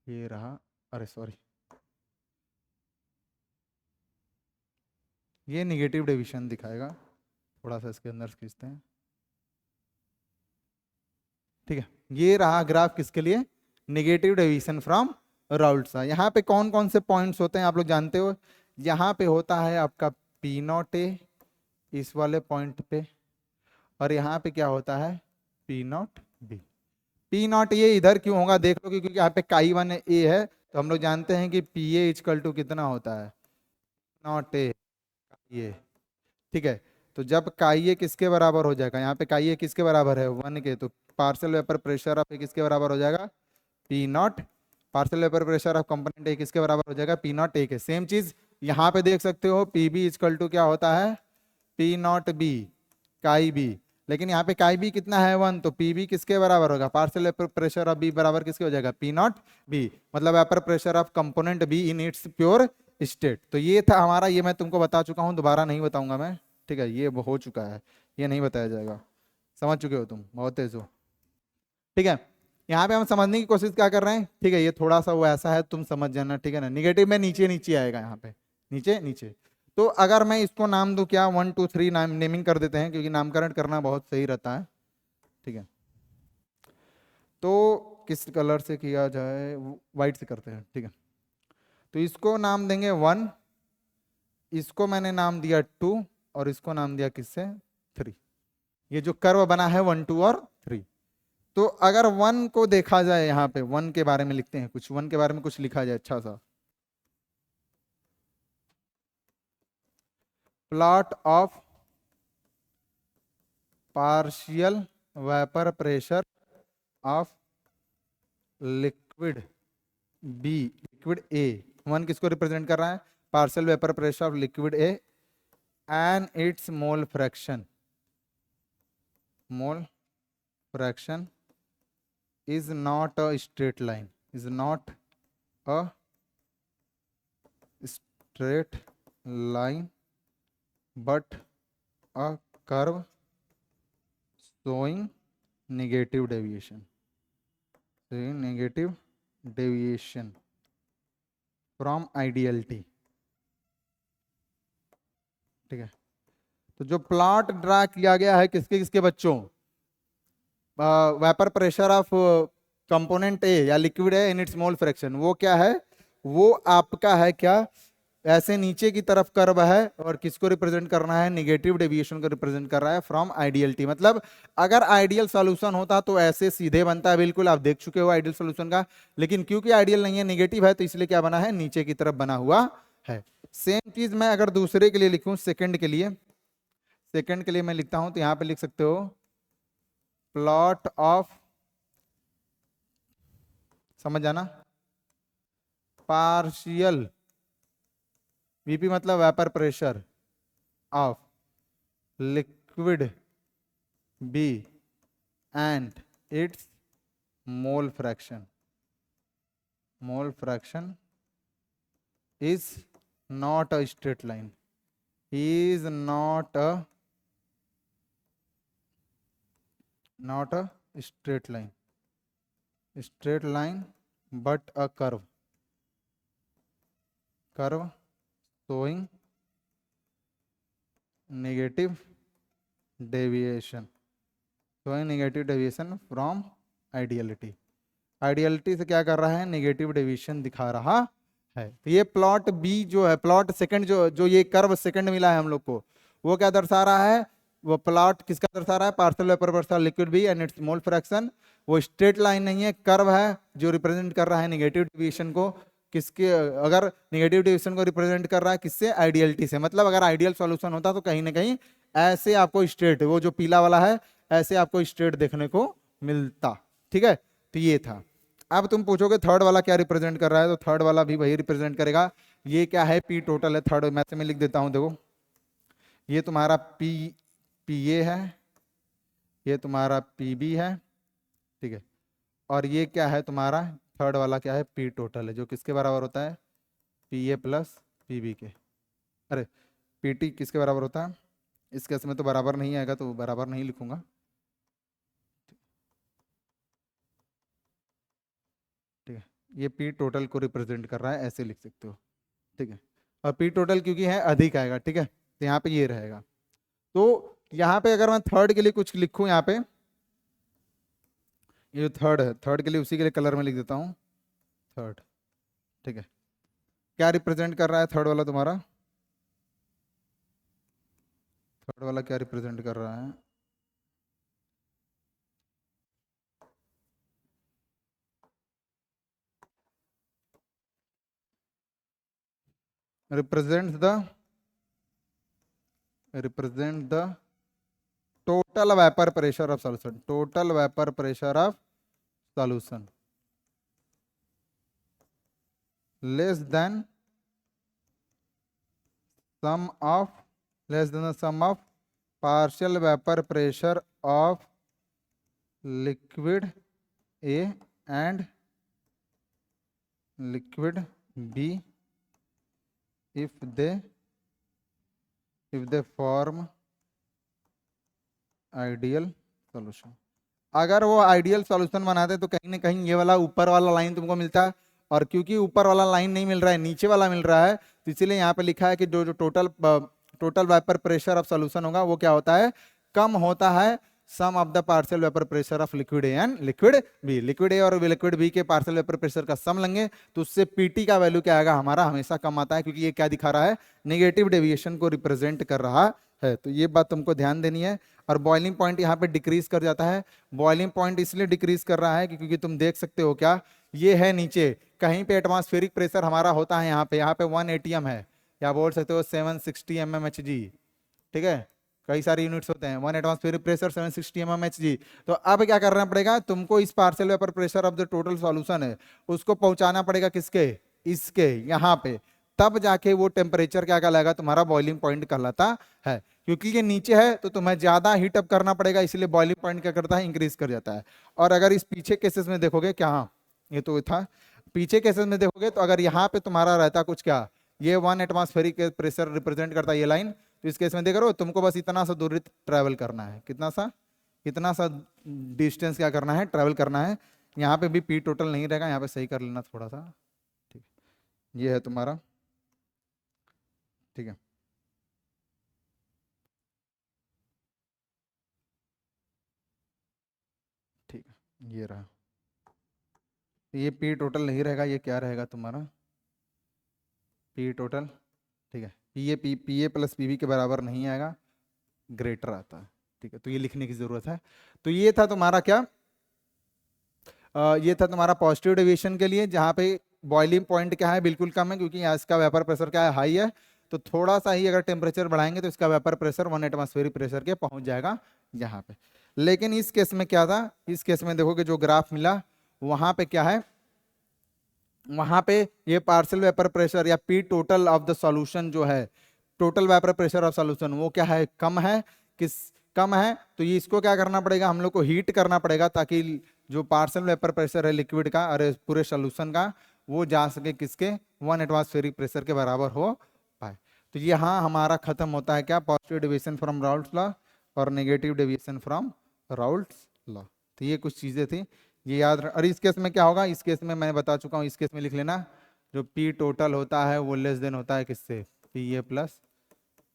A: ये रहा। अरे सॉरी, ये निगेटिव डिवीजन दिखाएगा। थोड़ा सा इसके अंदर खींचते हैं। ठीक है, ये रहा ग्राफ किसके लिए, निगेटिव डेविएशन फ्रॉम राउल्ट्स। यहाँ पे कौन कौन से पॉइंट्स होते हैं आप लोग जानते हो। यहाँ पे होता है आपका पी नॉट ए, इस वाले पॉइंट पे। और यहाँ पे क्या होता है, P not B. P not ये इधर क्यों होगा देख लो, क्योंकि यहाँ पे काई 1 ए है, तो हम लोग जानते हैं कि पी ए इजकल टू कितना होता है, नॉट ए, ये। ठीक है, तो जब काई ए किसके बराबर हो जाएगा, यहाँ पे काई ए किसके बराबर है, 1 के, तो पार्शियल वेपर प्रेशर ऑफ ए किसके बराबर हो जाएगा, P not. Partial vapour pressure of component ए किसके बराबर हो जाएगा, पी नॉट ए के। सेम चीज यहाँ पे देख सकते हो, पी बी इजकल टू क्या होता है, P not B, chi B. लेकिन यहाँ पे काई बी कितना है, 1, तो पी बी किसके बराबर होगा, partial vapour pressure of B बराबर किसके हो जाएगा, पी नॉट बी। मतलब vapour pressure of component B in its pure state. तो ये था हमारा, ये मैं तुमको बता चुका हूँ, दोबारा नहीं बताऊंगा मैं। ठीक है, ये हो चुका है, ये नहीं बताया जाएगा, समझ चुके हो तुम, बहुत तेज हो। ठीक है, यहाँ पे हम समझने की कोशिश क्या कर रहे हैं, ठीक है, ये थोड़ा सा वो ऐसा है, तुम समझ जाना, ठीक है ना। निगेटिव में नीचे नीचे आएगा, यहाँ पे नीचे नीचे। तो अगर मैं इसको नाम दूं क्या, 1 2 3 नाम नेमिंग कर देते हैं, क्योंकि नामकरण करना बहुत सही रहता है, ठीक है। तो किस कलर से किया जाए, वाइट से करते हैं, ठीक है। तो इसको नाम देंगे 1, इसको मैंने नाम दिया 2, और इसको नाम दिया किससे, 3। ये जो कर्व बना है 1 2 और 3। तो अगर 1 को देखा जाए, यहाँ पे 1 के बारे में लिखते हैं कुछ, 1 के बारे में कुछ लिखा जाए अच्छा सा। Plot of partial vapour pressure of liquid B, liquid A. 1 किसको रिप्रेजेंट कर रहा है, partial vapour pressure of liquid A and its mole fraction, mole fraction is not a straight line, is not a straight line but a curve showing negative deviation, showing negative deviation from ideality, ठीक है। तो जो प्लॉट ड्रा किया गया है किसके किसके बच्चों, वेपर प्रेशर ऑफ कंपोनेंट ए या लिक्विड है इन इट्स मोल फ्रैक्शन, वो क्या है, वो आपका है क्या, ऐसे नीचे की तरफ कर्व है, और किसको रिप्रेजेंट करना है, निगेटिव डेविएशन को रिप्रेजेंट कर रहा है फ्रॉम आइडियलिटी। मतलब अगर आइडियल सॉल्यूशन होता तो ऐसे सीधे बनता है, बिल्कुल आप देख चुके हो आइडियल सॉल्यूशन का, लेकिन क्योंकि आइडियल नहीं है, निगेटिव है, तो इसलिए क्या बना है, नीचे की तरफ बना हुआ है। सेम चीज मैं अगर दूसरे के लिए लिखूं, सेकंड के लिए, सेकंड के लिए मैं लिखता हूं, तो यहां पे लिख सकते हो प्लॉट ऑफ, समझ जाना, पार्शियल, वीपी मतलब vapour pressure of liquid B and its mole fraction, mole fraction is not a straight line, is not a straight line, straight line but a curve, curve showing negative deviation, showing negative deviation from ideality, ideality से क्या कर रहा है, नेगेटिव डेविएशन दिखा रहा है। तो ये प्लॉट बी जो है, प्लॉट सेकंड जो जो ये कर्व सेकंड मिला है हम लोग को, वो क्या दर्शा रहा है, वो प्लॉट किसका दर्शा रहा है, partial vapour pressure liquid B and its mole fraction. वो स्ट्रेट लाइन नहीं है, कर्व है, जो रिप्रेजेंट कर रहा है नेगेटिव डेविएशन को, किसके, अगर नेगेटिव डेविएशन को रिप्रेजेंट कर रहा है किससे, आइडियलिटी से। मतलब अगर आइडियल सॉल्यूशन होता तो कहीं ना कहीं ऐसे आपको स्ट्रेट, वो जो पीला वाला है, ऐसे आपको स्ट्रेट देखने को मिलता, ठीक है। तो ये था। अब तुम पूछोगे थर्ड वाला क्या रिप्रेजेंट कर रहा है, तो थर्ड वाला भी वही रिप्रेजेंट करेगा। ये क्या है, पी टोटल है, थर्ड मैं से में लिख देता हूं, देखो ये तुम्हारा पी पी ए है, ये तुम्हारा पी बी है, ठीक है। और ये क्या है तुम्हारा, थर्ड वाला क्या है, पी टोटल है, जो किसके बराबर होता है, P A plus P B के। अरे पी टी किसके बराबर होता है, इस केस में तो बराबर नहीं आएगा, तो बराबर नहीं लिखूंगा, ठीक है। ये पी टोटल को रिप्रेजेंट कर रहा है, ऐसे लिख सकते हो, ठीक है। और पी टोटल क्योंकि है अधिक आएगा, ठीक है, तो यहाँ पे ये रहेगा। तो यहाँ पे अगर मैं थर्ड के लिए कुछ लिखूं, यहाँ पे ये जो थर्ड है, थर्ड के लिए उसी के लिए कलर में लिख देता हूँ, थर्ड, ठीक है। क्या रिप्रेजेंट कर रहा है थर्ड वाला तुम्हारा, थर्ड वाला क्या रिप्रेजेंट कर रहा है, represent the total vapor pressure of solution, total vapor pressure of solution less than sum of, less than the sum of partial vapor pressure of liquid A and liquid B if they form ideal solution। अगर वो आइडियल सॉल्यूशन बनाते तो कहीं ना कहीं ये वाला ऊपर वाला लाइन तुमको मिलता है, और क्योंकि ऊपर वाला लाइन नहीं मिल रहा है, नीचे वाला मिल रहा है, तो इसीलिए यहाँ पे लिखा है कि जो जो total total vapour pressure of solution होगा वो क्या होता है, कम होता है sum of the partial vapour pressure of liquid A and liquid B. Liquid A और लिक्विड बी के पार्शियल वेपर प्रेशर का सम लेंगे तो उससे पीटी का वैल्यू क्या आएगा हमारा, हमेशा कम आता है, क्योंकि ये क्या दिखा रहा है, नेगेटिव डेविएशन को रिप्रेजेंट कर रहा है। तो ये बात तुमको ध्यान देनी है। और बॉइलिंग पॉइंट यहाँ पे डिक्रीज कर जाता है। बॉइलिंग पॉइंट इसलिए डिक्रीज कर रहा है क्योंकि तुम देख सकते हो क्या, ये है नीचे कहीं पे एटमॉस्फेरिक प्रेशर हमारा होता है यहाँ पे 1 एटीएम है, या बोल सकते हो 760 mmHg, ठीक है, कई सारे यूनिट्स होते हैं, 1 एटमॉस्फेरिक प्रेशर 760 mmHg। तो अब क्या करना पड़ेगा तुमको, इस partial vapour pressure of the total solution है उसको पहुंचाना पड़ेगा किसके, इसके यहाँ पे, तब जाके वो टेम्परेचर क्या कहलाएगा, तुम्हारा बॉइलिंग पॉइंट कहलाता है। क्योंकि ये नीचे है तो तुम्हें ज्यादा हीट अप करना पड़ेगा, इसलिए बॉइलिंग पॉइंट क्या करता है, इंक्रीज कर जाता है। और अगर इस पीछे केसेस में देखोगे क्या, हाँ ये तो था, पीछे केसेस में देखोगे तो अगर यहाँ पे तुम्हारा रहता कुछ क्या, ये 1 एटमॉस्फेरिक प्रेशर रिप्रेजेंट करता है ये लाइन, तो इस केस में देख रहे हो तुमको बस इतना सा दूरी ट्रैवल करना है, कितना सा, इतना सा डिस्टेंस क्या करना है, ट्रैवल करना है। यहाँ पे भी पी टोटल नहीं रहेगा, यहाँ पे सही कर लेना थोड़ा सा, ठीक, ये है तुम्हारा, ठीक है। ठीक है, ये रहा, ये पी टोटल नहीं रहेगा, ये क्या रहेगा तुम्हारा, पी टोटल, ठीक है, P A plus P B के बराबर नहीं आएगा, ग्रेटर आता है, ठीक है, तो ये लिखने की जरूरत है। तो ये था तुम्हारा क्या, ये था तुम्हारा पॉजिटिव डेविएशन के लिए, जहां पे बॉइलिंग पॉइंट क्या है, बिल्कुल कम है, क्योंकि यहाँ इसका वेपर प्रेशर क्या है, हाई है। तो थोड़ा सा ही अगर टेम्परेचर बढ़ाएंगे तो इसका वेपर प्रेशर 1 एटमॉस्फेरिक प्रेशर के पहुंच जाएगा यहाँ पे। लेकिन इस केस में क्या था, इस केस में देखोगे जो ग्राफ मिला वहां पे क्या है, वहां पे ये पार्शियल वेपर प्रेशर या P total of the solution जो है, total vapour pressure of solution वो क्या है, कम है, किस, कम है। तो ये इसको क्या करना पड़ेगा, हम लोग को हीट करना पड़ेगा ताकि जो पार्शियल वेपर प्रेशर है लिक्विड का, अरे पूरे सॉल्यूशन का, वो जा सके किसके, 1 एटमॉस्फेरिक प्रेशर के बराबर हो पाए। तो यहाँ हमारा खत्म होता है क्या, positive deviation from Raoult's law और negative deviation from Raoult's law. तो ये कुछ चीजें थी, ये याद रख। और इस केस में क्या होगा, इस केस में मैं बता चुका हूँ, इस केस में लिख लेना, जो पी टोटल होता है वो लेस देन होता है किससे, P A plus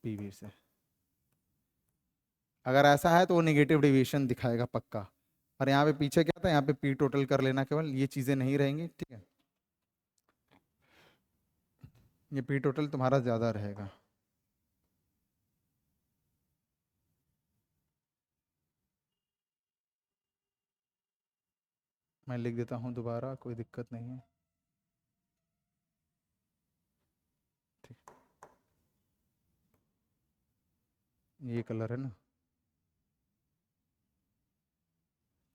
A: P B से। अगर ऐसा है तो वो नेगेटिव डेविएशन दिखाएगा पक्का। और यहाँ पे पीछे क्या था, यहाँ पे पी टोटल कर लेना, केवल ये चीजें नहीं रहेंगी, ठीक है, ये पी टोटल तुम्हारा ज्यादा रहेगा। मैं लिख देता हूँ दोबारा, कोई दिक्कत नहीं है, ठीक, ये कलर है ना,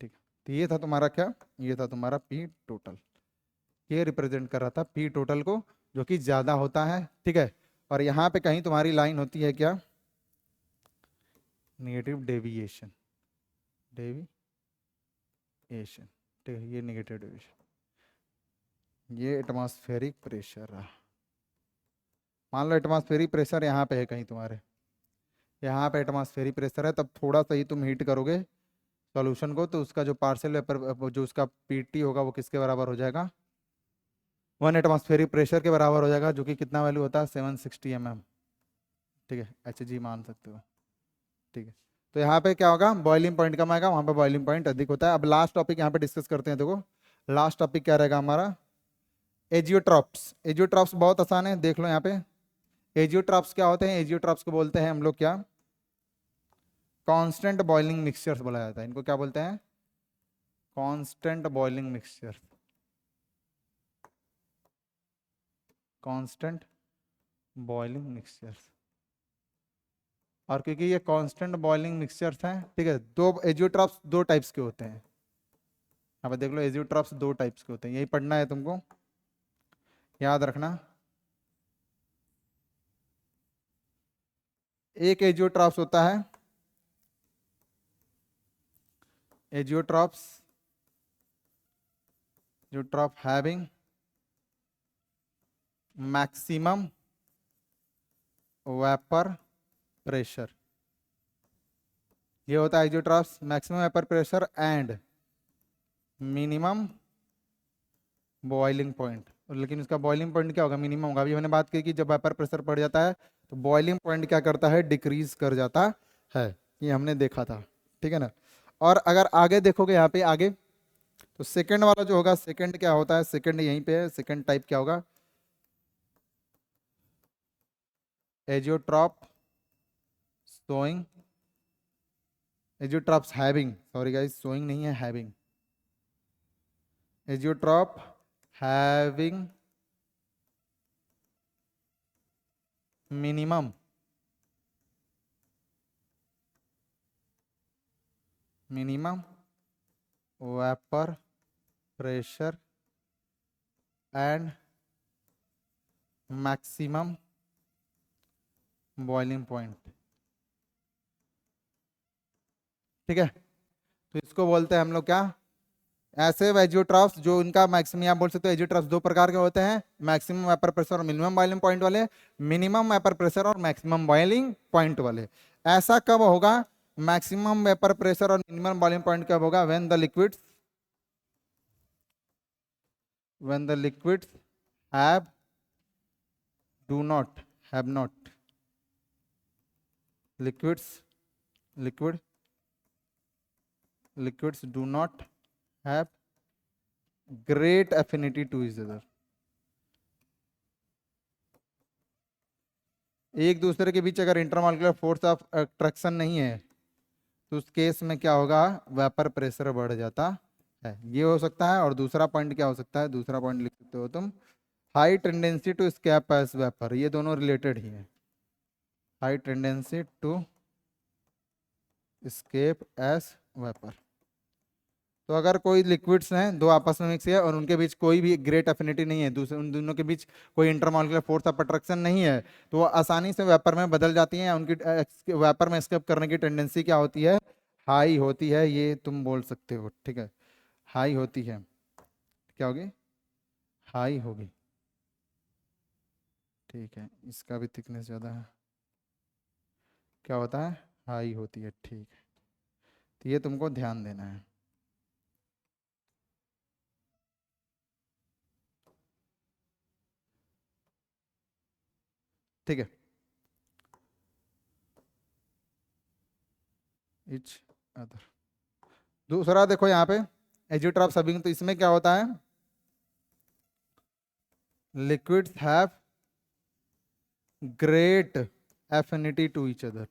A: ठीक है। तो ये था तुम्हारा क्या, ये था तुम्हारा पी टोटल, ये रिप्रेजेंट कर रहा था पी टोटल को, जो कि ज्यादा होता है, ठीक है। और यहाँ पे कहीं तुम्हारी लाइन होती है क्या, नेगेटिव डेविएशन, डेविएशन, ठीक है, ये नेगेटिव डेविएशन, ये एटमॉस्फेरिक प्रेशर रहा। मान लो एटमॉस्फेरिक प्रेशर यहाँ पे है कहीं तुम्हारे, यहाँ पे एटमॉस्फेरिक प्रेशर है, तब थोड़ा सा ही तुम हीट करोगे सॉल्यूशन को, तो उसका जो पार्शियल वेपर जो उसका पीटी होगा वो किसके बराबर हो जाएगा, 1 एटमॉस्फेरिक प्रेशर के बराबर हो जाएगा, जो कि कितना वैल्यू होता है, 760 mm, ठीक है, एच मान सकते हो, ठीक है। तो यहाँ पे क्या होगा, बॉइलिंग पॉइंट कम आएगा, वहां पे बॉइलिंग पॉइंट अधिक होता है। अब लास्ट टॉपिक यहाँ पे डिस्कस करते हैं, देखो लास्ट टॉपिक क्या रहेगा हमारा, एजियोट्रॉप्स। एजियोट्रॉप्स बहुत आसान है, देख लो यहाँ पे, एजियोट्रॉप्स क्या होते हैं, एजियोट्रॉप्स को बोलते हैं हम लोग क्या, कांस्टेंट बॉइलिंग मिक्सचर्स बोला जाता है इनको, क्या बोलते हैं, constant boiling mixture, constant boiling mixtures. और क्योंकि ये कांस्टेंट बॉइलिंग मिक्सचर्स हैं, ठीक है, दो एजियोट्रॉप्स दो टाइप्स के होते हैं, यहाँ पे देख लो एजियोट्रॉप्स दो टाइप्स के होते हैं, यही पढ़ना है तुमको, याद रखना। एक एजियोट्रॉप्स होता है, azeotropes azeotrope having maximum vapour pressure, ये होता है isotropes, maximum vapour pressure and minimum boiling point. लेकिन इसका बॉइलिंग पॉइंट क्या होगा, मिनिमम होगा। अभी मैंने बात की कि जब वेपर प्रेशर बढ़ जाता है तो बॉइलिंग पॉइंट क्या करता है, डिक्रीज कर जाता है। ये हमने देखा था, ठीक है ना। और अगर आगे देखोगे यहाँ पे आगे, तो सेकंड वाला जो होगा, सेकंड क्या होता है, सेकंड यहीं पे है। सेकंड टाइप क्या होगा, azeotrope showing, azeotropes having, sorry guys, showing नहीं है, having, azeotrope having minimum vapour pressure and maximum boiling point, ठीक है। तो इसको बोलते हैं हम लोग क्या, ऐसे एजियोट्रॉफ्स जो इनका मैक्सिमम, आप बोल सकते हो एजियोट्रॉफ्स दो प्रकार के होते हैं, मैक्सिमम वेपर प्रेशर और मिनिमम बॉइलिंग पॉइंट वाले, मिनिमम वेपर प्रेशर और मैक्सिमम बॉइलिंग पॉइंट वाले। ऐसा कब होगा, मैक्सिमम वेपर प्रेशर और मिनिमम बॉइलिंग पॉइंट कब होगा, when the liquids have do not have not liquids liquid liquids do not have great affinity to each other। एक दूसरे के बीच अगर इंटरमॉलिक्यूलर फोर्स ऑफ अट्रैक्शन नहीं है तो उस केस में क्या होगा, वेपर प्रेशर बढ़ जाता है। ये हो सकता है। और दूसरा पॉइंट क्या हो सकता है, दूसरा पॉइंट लिख सकते हो तुम, high tendency to escape as vapour. ये दोनों रिलेटेड ही है, high tendency to escape as vapour. तो अगर कोई लिक्विड्स हैं दो आपस में मिक्स है और उनके बीच कोई भी ग्रेट एफिनिटी नहीं है, दूसरे उन दोनों के बीच कोई इंटरमॉलिक्यूलर फोर्स ऑफ अट्रैक्शन नहीं है, तो वो आसानी से वेपर में बदल जाती हैं। उनकी वेपर में एस्केप करने की टेंडेंसी क्या होती है, हाई होती है। ये तुम बोल सकते हो, ठीक है, हाई होती है। क्या होगी, हाई होगी, ठीक है। इसका भी थिकनेस ज़्यादा है, क्या होता है, हाई होती है, ठीक है। तो ये तुमको ध्यान देना है, ठीक है। इच अदर, दूसरा देखो यहाँ पे एजियोट्रॉप सबिंग, तो इसमें क्या होता है, liquids have great affinity to each other.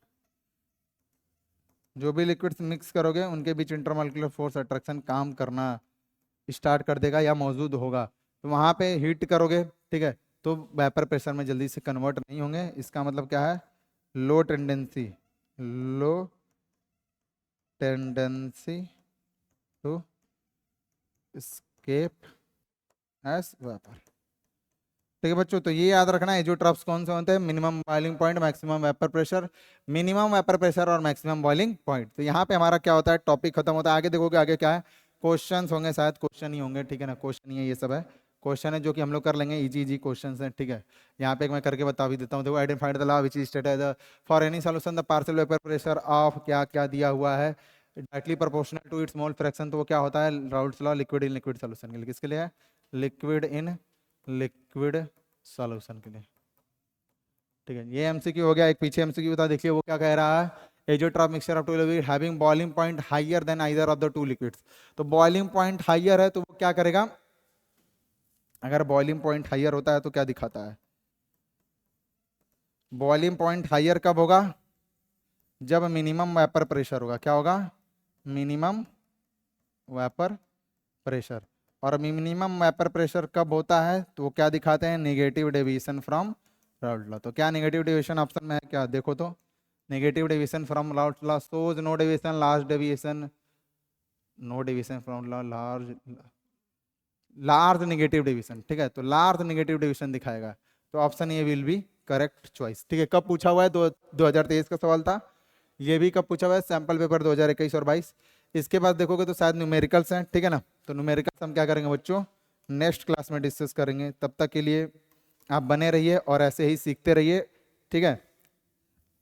A: जो भी लिक्विड्स मिक्स करोगे उनके बीच इंटरमॉलिक्यूलर फोर्स अट्रैक्शन काम करना स्टार्ट कर देगा या मौजूद होगा। तो वहां पे हीट करोगे, ठीक है, तो वेपर प्रेशर में जल्दी से कन्वर्ट नहीं होंगे। इसका मतलब क्या है, low tendency, low tendency to escape as vapour, ठीक है बच्चों। तो ये याद रखना है, एजियोट्रॉप्स कौन से होते हैं, minimum boiling point, maximum vapour pressure, minimum vapour pressure और मैक्सिमम बॉइलिंग पॉइंट। तो यहाँ पे हमारा क्या होता है, टॉपिक खत्म होता है। आगे देखोगे आगे क्या है, क्वेश्चंस होंगे, शायद क्वेश्चन ही होंगे, ठीक है ना, क्वेश्चन ही है, ये सब है क्वेश्चन है जो कि हम लोग कर लेंगे, इजी इजी क्वेश्चन है, ठीक है। यहाँ पे एक मैं करके बता भी देता हूँ, देखो, identified the law which is stated for any solution the partial vapour pressure of, क्या क्या दिया हुआ है, directly proportional to its mole fraction. तो वो क्या होता है, Raoult's law liquid in liquid solution के लिए, किसके लिए है, लिक्विड इन लिक्विड सॉल्यूशन के लिए, ठीक है। ये एमसीक्यू हो गया। एक पीछे एमसीक्यू बता, देखिए वो क्या कह रहा है, azeotrope mixture of two liquid having boiling point higher than either of the two liquids. तो बॉइलिंग पॉइंट हायर है तो वो क्या करेगा, अगर बॉइलिंग पॉइंट हायर होता है तो क्या दिखाता है, बॉइलिंग पॉइंट हायर कब होगा, जब मिनिमम वेपर प्रेशर होगा। क्या होगा, मिनिमम वेपर प्रेशर। और मिनिमम वेपर प्रेशर कब होता है, तो वो क्या दिखाते हैं, negative deviation from Raoult law. तो क्या नेगेटिव डेविएशन ऑप्शन में है क्या, देखो तो, negative deviation from Raoult law shows no deviation, large deviation, no deviation from law, large large negative deviation, ठीक है। तो लार्ज नेगेटिव डेविएशन दिखाएगा, तो option A will be correct choice, ठीक है। कब पूछा हुआ है, 2023 का सवाल था। ये भी कब पूछा हुआ है, सैंपल पेपर 2021 और 22। इसके बाद देखोगे तो शायद न्यूमेरिकल्स हैं, ठीक है ना। तो न्यूमेरिकल्स हम क्या करेंगे बच्चों, नेक्स्ट क्लास में डिस्कस करेंगे। तब तक के लिए आप बने रहिए और ऐसे ही सीखते रहिए, ठीक है।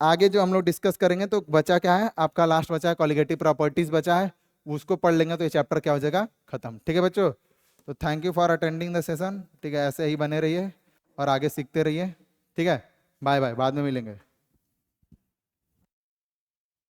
A: आगे जो हम लोग डिस्कस करेंगे तो बचा क्या है आपका, लास्ट बचा है कॉलिगेटिव प्रॉपर्टीज बचा है, उसको पढ़ लेंगे तो ये चैप्टर क्या हो जाएगा, खत्म। ठीक है बच्चों, तो thank you for attending the session. ठीक है, ऐसे ही बने रहिए और आगे सीखते रहिए। ठीक है, बाय बाय, बाद में मिलेंगे।